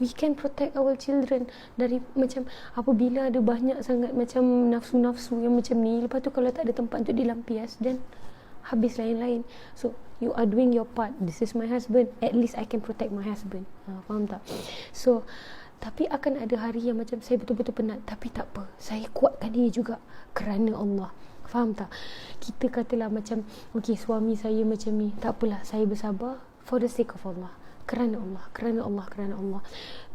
we can protect our children dari macam apabila ada banyak sangat macam nafsu-nafsu yang macam ni, lepas tu kalau tak ada tempat untuk dilampias dan habis lain-lain. So you are doing your part. This is my husband, at least I can protect my husband. Faham tak? So tapi akan ada hari yang macam saya betul-betul penat, tapi tak apa, saya kuatkan dia juga kerana Allah. Faham tak? Kita katalah macam okey, suami saya macam ni, tak apalah, saya bersabar for the sake of Allah. Kerana Allah, kerana Allah, kerana Allah.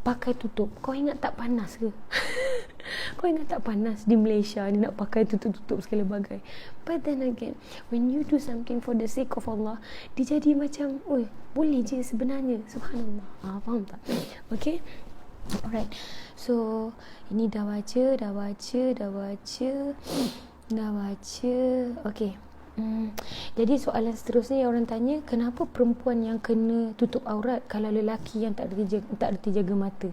Pakai tutup. Kau ingat tak panas ke? Kau ingat tak panas di Malaysia ni nak pakai tutup-tutup segala bagai. But then again, when you do something for the sake of Allah, dia jadi macam, oi, boleh je sebenarnya. Subhanallah. Faham tak? Okay. Alright. So, ini dah baca. Okay. Jadi soalan seterusnya yang orang tanya, kenapa perempuan yang kena tutup aurat kalau lelaki yang tak reti jaga mata?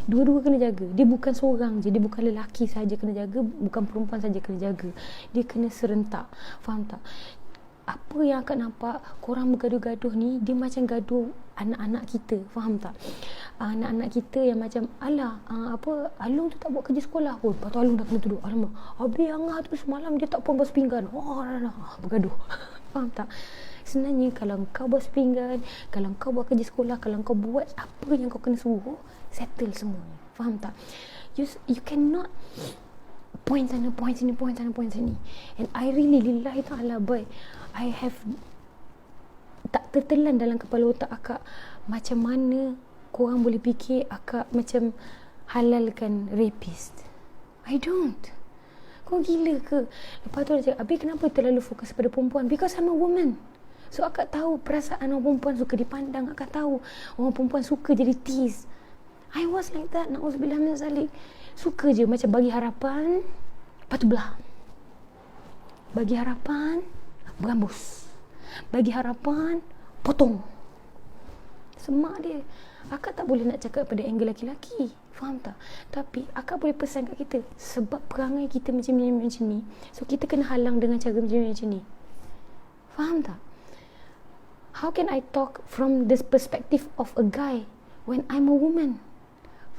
Dua-dua kena jaga. Dia bukan seorang je, dia bukan lelaki saja kena jaga, bukan perempuan saja kena jaga. Dia kena serentak. Faham tak? Apa yang akak nampak korang bergaduh-gaduh ni, dia macam gaduh anak-anak kita. Faham tak? Anak-anak kita yang macam, Alung tu tak buat kerja sekolah pun, lepas tu Alung dah kena tuduh, alamak, habis Angah tu semalam dia tak pun basuh pinggan. Bergaduh. Faham tak? Sebenarnya kalau kau basuh pinggan, kalau kau buat kerja sekolah, kalau kau buat apa yang kau kena suruh, settle semuanya. Faham tak? You cannot point sana, point sini, point sana, point sini. And I really lillahi ta'ala, boy, I have tak tertelan dalam kepala otak akak macam mana korang boleh fikir akak macam halalkan rapist. I don't. Kau gila ke? Lepas tu dia cakap, habis kenapa terlalu fokus pada perempuan? Because I'm a woman. So akak tahu perasaan orang perempuan suka dipandang. Akak tahu orang perempuan suka jadi tease. I was like that. Na'udzubillah min zalik. Suka je macam bagi harapan, lepas tu belah. Bagi harapan, berambus. Bagi harapan, potong. Semak dia. Akak tak boleh nak cakap pada angle lelaki-lelaki. Faham tak? Tapi akak boleh pesan kat kita, sebab perangai kita macam ni, so kita kena halang dengan cara macam ni. Faham tak? How can I talk from this perspective of a guy when I'm a woman?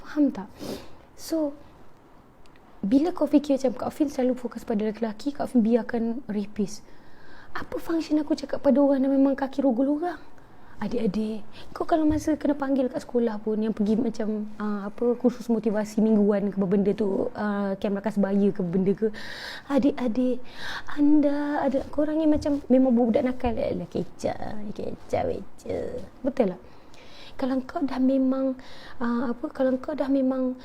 Faham tak? So bila kau fikir macam Kak Fin selalu fokus pada lelaki, Kak Fin biarkan rapist, apa function aku cakap pada orang yang memang kaki rogol orang? Adik-adik, kau kalau masa kena panggil kat sekolah pun, yang pergi macam kursus motivasi mingguan ke benda tu, Kem Rakas Baya ke benda ke, adik-adik, anda ada korang yang macam memang budak nakal, kecap betul tak? Kalau kau dah memang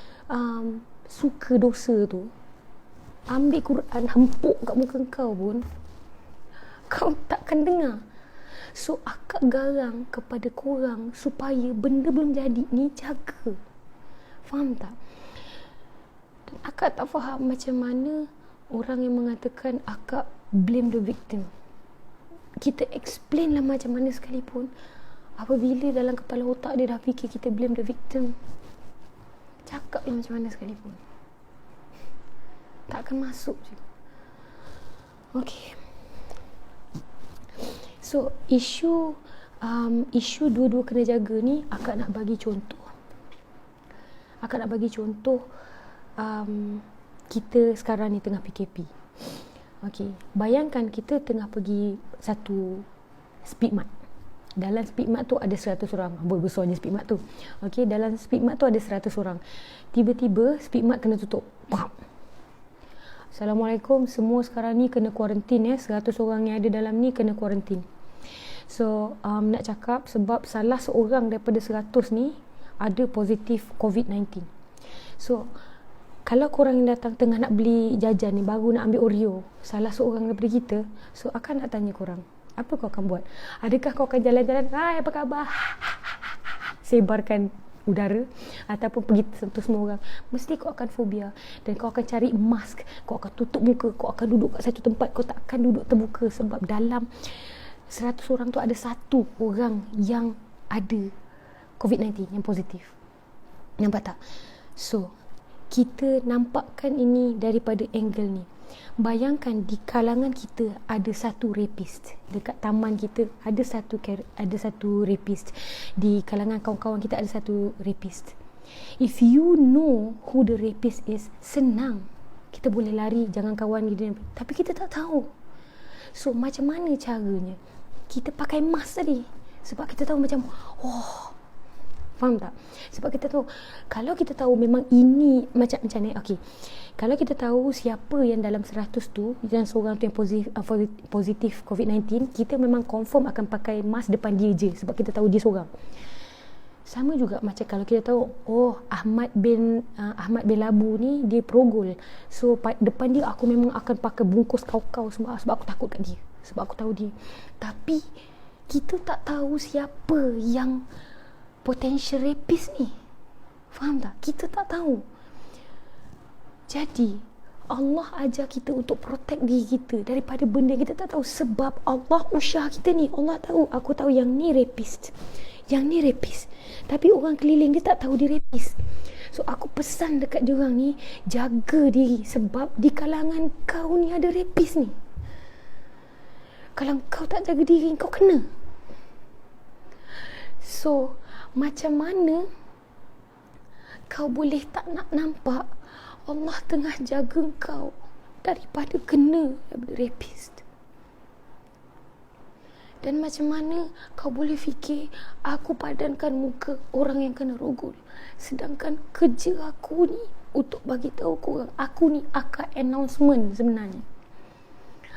suka dosa tu, ambil Quran hempuk kat muka kau pun kau takkan dengar. So akak garang kepada korang supaya benda belum jadi ni jaga. Faham tak? Dan akak tak faham macam mana orang yang mengatakan akak blame the victim. Kita explain lah macam mana sekalipun, apabila dalam kepala otak dia dah fikir kita blame the victim, cakap lah macam mana sekalipun, tak akan masuk je. Okay. So isu dua-dua kena jaga ni, akak nak bagi contoh. Kita sekarang ni tengah PKP. Okay, bayangkan kita tengah pergi satu speedmart. Dalam speedmart tu ada 100 orang. Besarnya speedmart tu. Okay, dalam speedmart tu ada 100 orang. Tiba-tiba speedmart kena tutup. Bam. Assalamualaikum, semua sekarang ni kena kuarantin 100 orang yang ada dalam ni kena kuarantin. So nak cakap sebab salah seorang daripada 100 ni ada positif COVID-19. So kalau korang yang datang tengah nak beli jajan ni, baru nak ambil Oreo, salah seorang daripada kita, so akan nak tanya korang, apa kau akan buat? Adakah kau akan jalan-jalan, hai apa khabar, sebarkan udara, ataupun pergi sentuh semua orang? Mesti kau akan fobia, dan kau akan cari mask, kau akan tutup muka, kau akan duduk kat satu tempat, kau tak akan duduk terbuka. Sebab dalam 100 orang tu ada satu orang yang ada COVID-19 yang positif. Nampak tak? So kita nampakkan ini daripada angle ni. Bayangkan di kalangan kita ada satu rapist. Dekat taman kita ada satu rapist. Di kalangan kawan-kawan kita ada satu rapist. If you know who the rapist is, senang. Kita boleh lari, jangan kawan dia. Tapi kita tak tahu. So macam mana caranya? Kita pakai mask tadi. Sebab kita tahu macam, faham tak? Sebab kita tahu, kalau kita tahu memang ini macam ni, okay, kalau kita tahu siapa yang dalam 100 tu, yang seorang tu yang positif COVID-19, kita memang confirm akan pakai mask depan dia je, sebab kita tahu dia seorang. Sama juga macam kalau kita tahu, Ahmad bin Labu ni dia perogol, so depan dia aku memang akan pakai bungkus kau-kau sebab aku takut kat dia, sebab aku tahu dia. Tapi kita tak tahu siapa yang potential rapist ni. Faham tak? Kita tak tahu. Jadi Allah ajar kita untuk protect diri kita daripada benda kita tak tahu. Sebab Allah usyah kita ni. Allah tahu, aku tahu yang ni rapist, yang ni rapist, tapi orang keliling dia tak tahu dia rapist. So aku pesan dekat diorang ni, jaga diri, sebab di kalangan kau ni ada rapist ni. Kalau kau tak jaga diri, kau kena. So macam mana kau boleh tak nak nampak Allah tengah jaga kau daripada kena daripada rapist? Dan macam mana kau boleh fikir aku padankan muka orang yang kena rogol, sedangkan kerja aku ni untuk bagi tahu korang, aku ni akak announcement sebenarnya.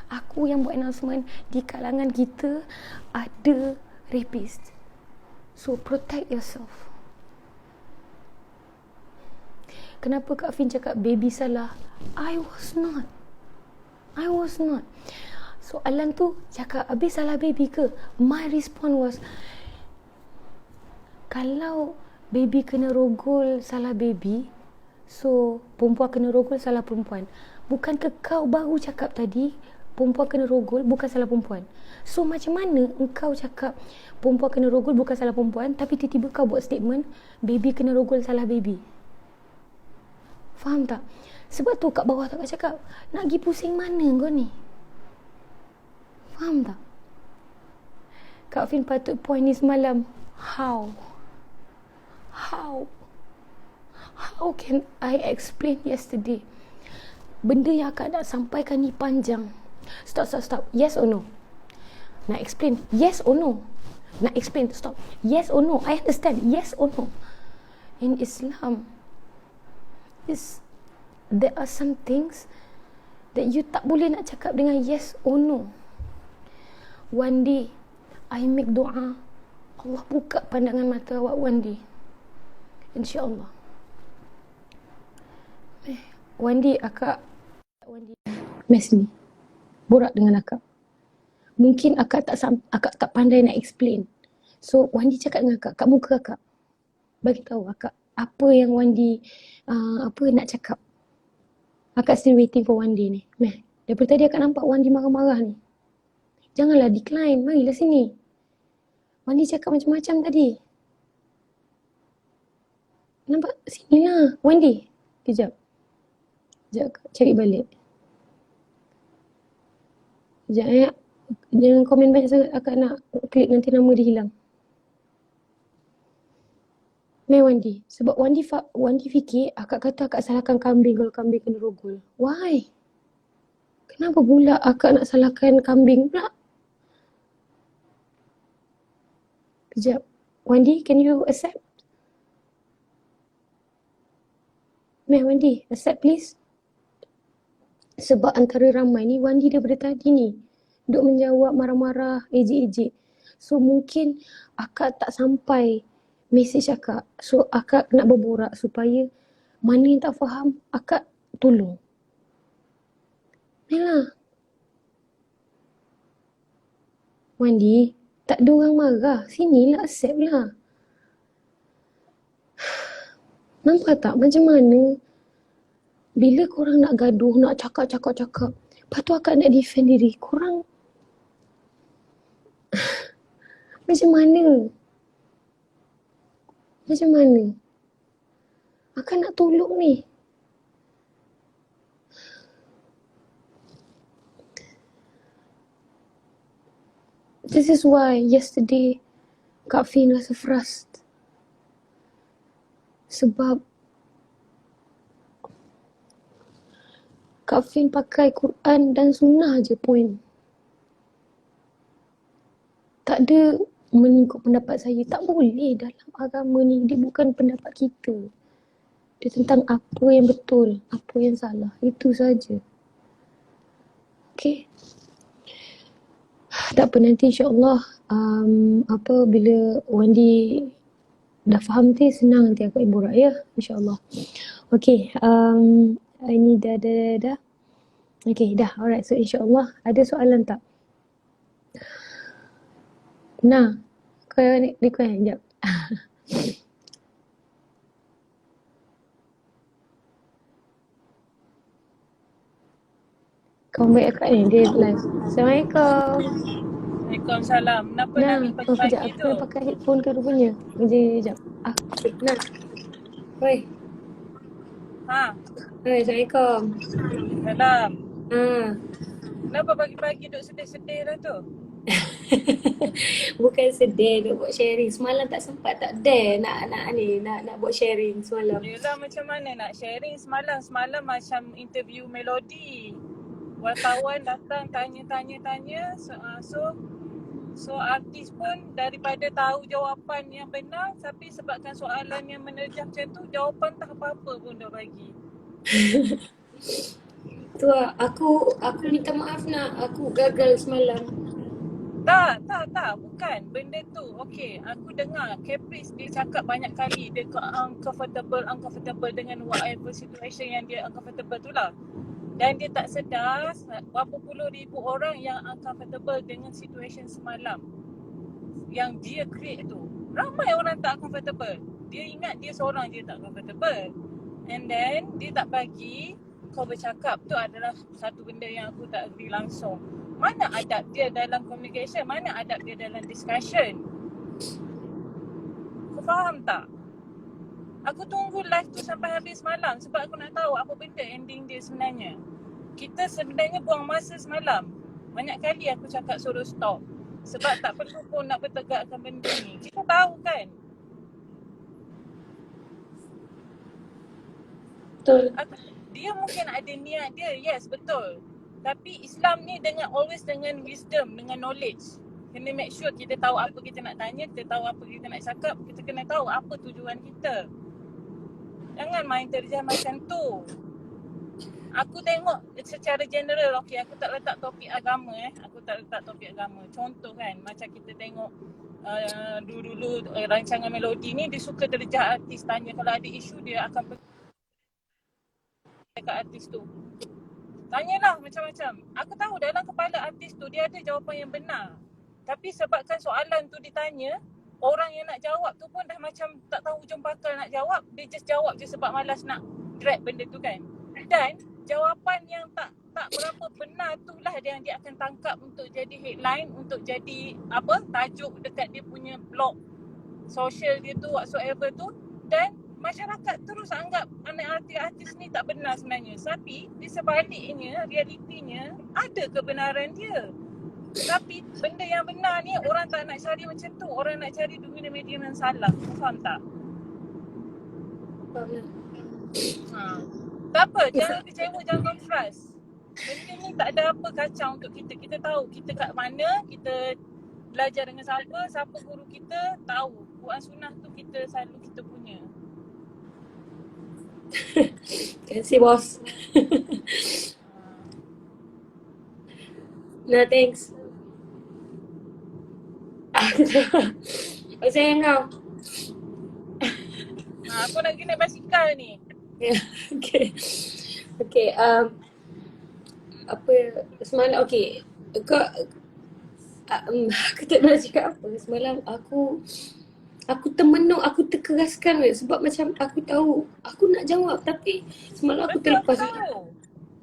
Aku yang buat announcement di kalangan kita ada rapist. So protect yourself. Kenapa Kak Fin cakap baby salah? I was not. Soalan tu cakap habis salah baby ke? My response was, kalau baby kena rogol salah baby, so perempuan kena rogol salah perempuan. Bukankah kau baru cakap tadi perempuan kena rogol bukan salah perempuan? So macam mana engkau cakap perempuan kena rogol bukan salah perempuan, tapi tiba-tiba kau buat statement baby kena rogol salah baby? Faham tak? Sebab tu kat bawah tak cakap, nak pergi pusing mana kau ni? Faham tak? Kak Fin patut point ni semalam. How can I explain yesterday? Benda yang akak nak sampaikan ni panjang. Stop. Yes or no? Nak explain? Yes or no? Nak explain? Stop. Yes or no? I understand. Yes or no? In Islam, there are some things that you tak boleh nak cakap dengan yes or no. One day I make doa, Allah buka pandangan mata awak one day, InsyaAllah. One day Mes ni borak dengan akak. Mungkin akak tak pandai nak explain. So Wandi cakap dengan akak kat muka akak, bagi tahu akak apa yang Wandi nak cakap. Akak still waiting for Wandi ni. Meh, daripada tadi akak nampak Wandi marah-marah ni. Janganlah decline, marilah sini. Wandi cakap macam-macam tadi. Nampak? Sinilah. Wandi. Kejap. Kejap akak cari balik. Kejap jangan komen banyak sangat. Akak nak klik nanti nama dia hilang. Meh Wandi. Sebab Wandi fikir akak kata akak salahkan kambing kalau kambing kena rogol. Why? Kenapa pula akak nak salahkan kambing pula? Kejap. Wandi, can you accept? Meh Wandi, accept please. Sebab antara ramai ni, Wandi daripada tadi ni duk menjawab marah-marah, ejek-ejek. So mungkin akak tak sampai mesej akak. So akak nak berborak supaya mana yang tak faham, akak tolong. Yalah. Wandi, tak ada orang marah. Sinilah, accept lah. Nampak tak macam mana bila korang nak gaduh, nak cakap. Lepas tu akak nak defend diri. Korang macam mana? Macam mana? Akak nak tolong ni. This is why yesterday Kak Fin rasa frust. Sebab Kak Fin pakai Quran dan sunnah je point. Tak ada mengikut pendapat saya. Tak boleh dalam agama ni. Dia bukan pendapat kita. Dia tentang apa yang betul, apa yang salah. Itu saja. Okay. Tak apa, nanti insyaAllah bila Wandi dah faham nanti, senang nanti aku borak ya, insyaAllah. Okay, ini dah. Okay, dah. Alright, so insyaAllah ada soalan tak? Nah, kau ni kau sekejap. Kau baik akak ni, dia live. Assalamualaikum. Waalaikumsalam. Kenapa Nah, nangis kejap, pagi-pagi aku tu? kena pakai headphone ke rupanya. Kejap. Nah. Hoi. Hoi, Assalamualaikum. Salam. Ha. Kenapa pagi-pagi duk sedih-sedih lah tu? Bukan sedih nak buat sharing. Semalam tak sempat, tak dare nak buat sharing semalam. Yelah, macam mana nak sharing semalam? Semalam macam interview Melody. Wartawan datang tanya. So artis pun daripada tahu jawapan yang benar, tapi sebabkan soalan yang menerjah macam tu, jawapan tak apa-apa pun dah bagi. Tu lah, aku minta maaf nak aku gagal semalam. Tak, bukan benda tu. Okay, aku dengar Caprice dia cakap banyak kali dia uncomfortable dengan whatever situation yang dia uncomfortable tu lah. Dan dia tak sedar berapa puluh ribu orang yang uncomfortable dengan situation semalam yang dia create tu. Ramai orang tak comfortable. Dia ingat dia seorang je tak comfortable. And then dia tak bagi kau bercakap tu adalah satu benda yang aku tak agree langsung. Mana adab dia dalam communication? Mana adab dia dalam discussion? Kau faham tak? Aku tunggu live tu sampai habis malam sebab aku nak tahu apa benda ending dia sebenarnya. Kita sebenarnya buang masa semalam. Banyak kali aku cakap suruh stop. Sebab tak perlu pun nak bertegakkan benda ni. Kita tahu kan? Betul. Dia mungkin ada niat dia, yes, betul. Tapi Islam ni always dengan wisdom, dengan knowledge. Kena make sure kita tahu apa kita nak tanya, kita tahu apa kita nak cakap, kita kena tahu apa tujuan kita. Jangan main terjah macam tu. Aku tengok secara general, okay, aku tak letak topik agama Contoh kan, macam kita tengok dulu rancangan Melody ni, dia suka terjah artis tanya. Kalau ada isu, dia akan pergi dekat artis tu. Tanyalah macam-macam. Aku tahu dalam kepala artis tu dia ada jawapan yang benar. Tapi sebabkan soalan tu ditanya, orang yang nak jawab tu pun dah macam tak tahu hujung pakal nak jawab. Dia just jawab je sebab malas nak drag benda tu kan. Dan jawapan yang tak berapa benar tu lah yang dia akan tangkap untuk jadi headline, untuk jadi tajuk dekat dia punya blog sosial dia tu, whatsoever tu. Dan masyarakat terus anggap artis ni tak benar sebenarnya. Tapi di sebaliknya, realitinya ada kebenaran dia. Tapi benda yang benar ni orang tak nak cari macam tu. Orang nak cari media yang salah. Faham tak? Tak apa, jangan kecewa, jangan frust. Benda ni tak ada apa kacau untuk kita. Kita tahu kita kat mana, kita belajar dengan siapa guru kita, tahu. Quran sunnah tu kita selalu kita punya. Terima kasih bos. Nah, thanks. Aku sayang kau. Aku nak pergi naik basikal ni. Okay, apa semalam, okay, kau aku tak nak cakap apa. Semalam aku termenung, aku terkeraskan sebab macam aku tahu aku nak jawab tapi semalam aku terlepas.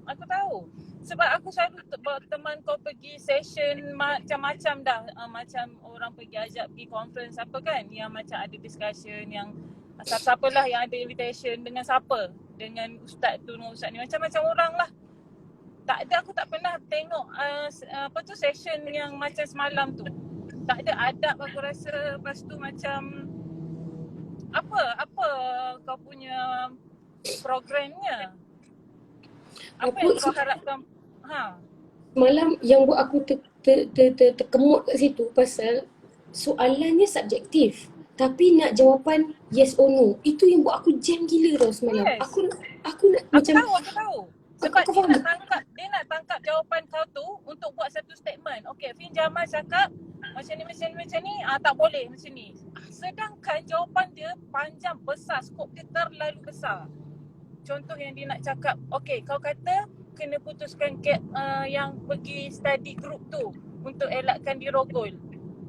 Aku tahu. Sebab aku selalu teman kau pergi session macam-macam dah. Macam orang pergi ajak pergi conference apa kan, yang macam ada discussion yang siapa-siapalah yang ada invitation dengan siapa, dengan ustaz tu, ustaz ni, macam-macam orang lah. Tak ada, aku tak pernah tengok session yang macam semalam tu. Tak ada adab aku rasa. Lepas tu macam apa kau punya programnya? Apa yang kau harapkan? Semalam yang buat aku terkemut kat situ pasal soalannya subjektif tapi nak jawapan yes or no. Itu yang buat aku jam gila tau semalam. Yes. Aku nak macam aku tahu. Sebab dia nak tangkap jawapan kau tu untuk buat satu statement. Okay, Fin Jamal cakap macam ni, tak boleh macam ni. Sedangkan jawapan dia panjang besar, skop dia terlalu besar. Contoh yang dia nak cakap, okay, kau kata kena putuskan yang pergi study group tu untuk elakkan dirogol.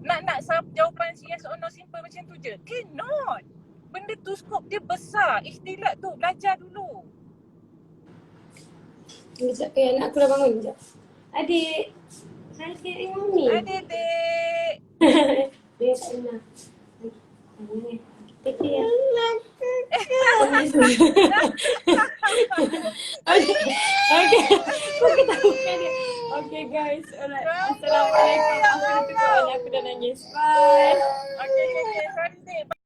Nak jawapan yes or no simple macam tu je. Cannot. Benda tu skop dia besar. Istilah tu belajar dulu. Sekejap, anak aku dah bangun sekejap. Adik. Saya kira Mami. Adik. Dia tak nak. Take care. Okay guys. Alright. Assalamualaikum. Aku dah nangis. Bye. Okay. Sorry.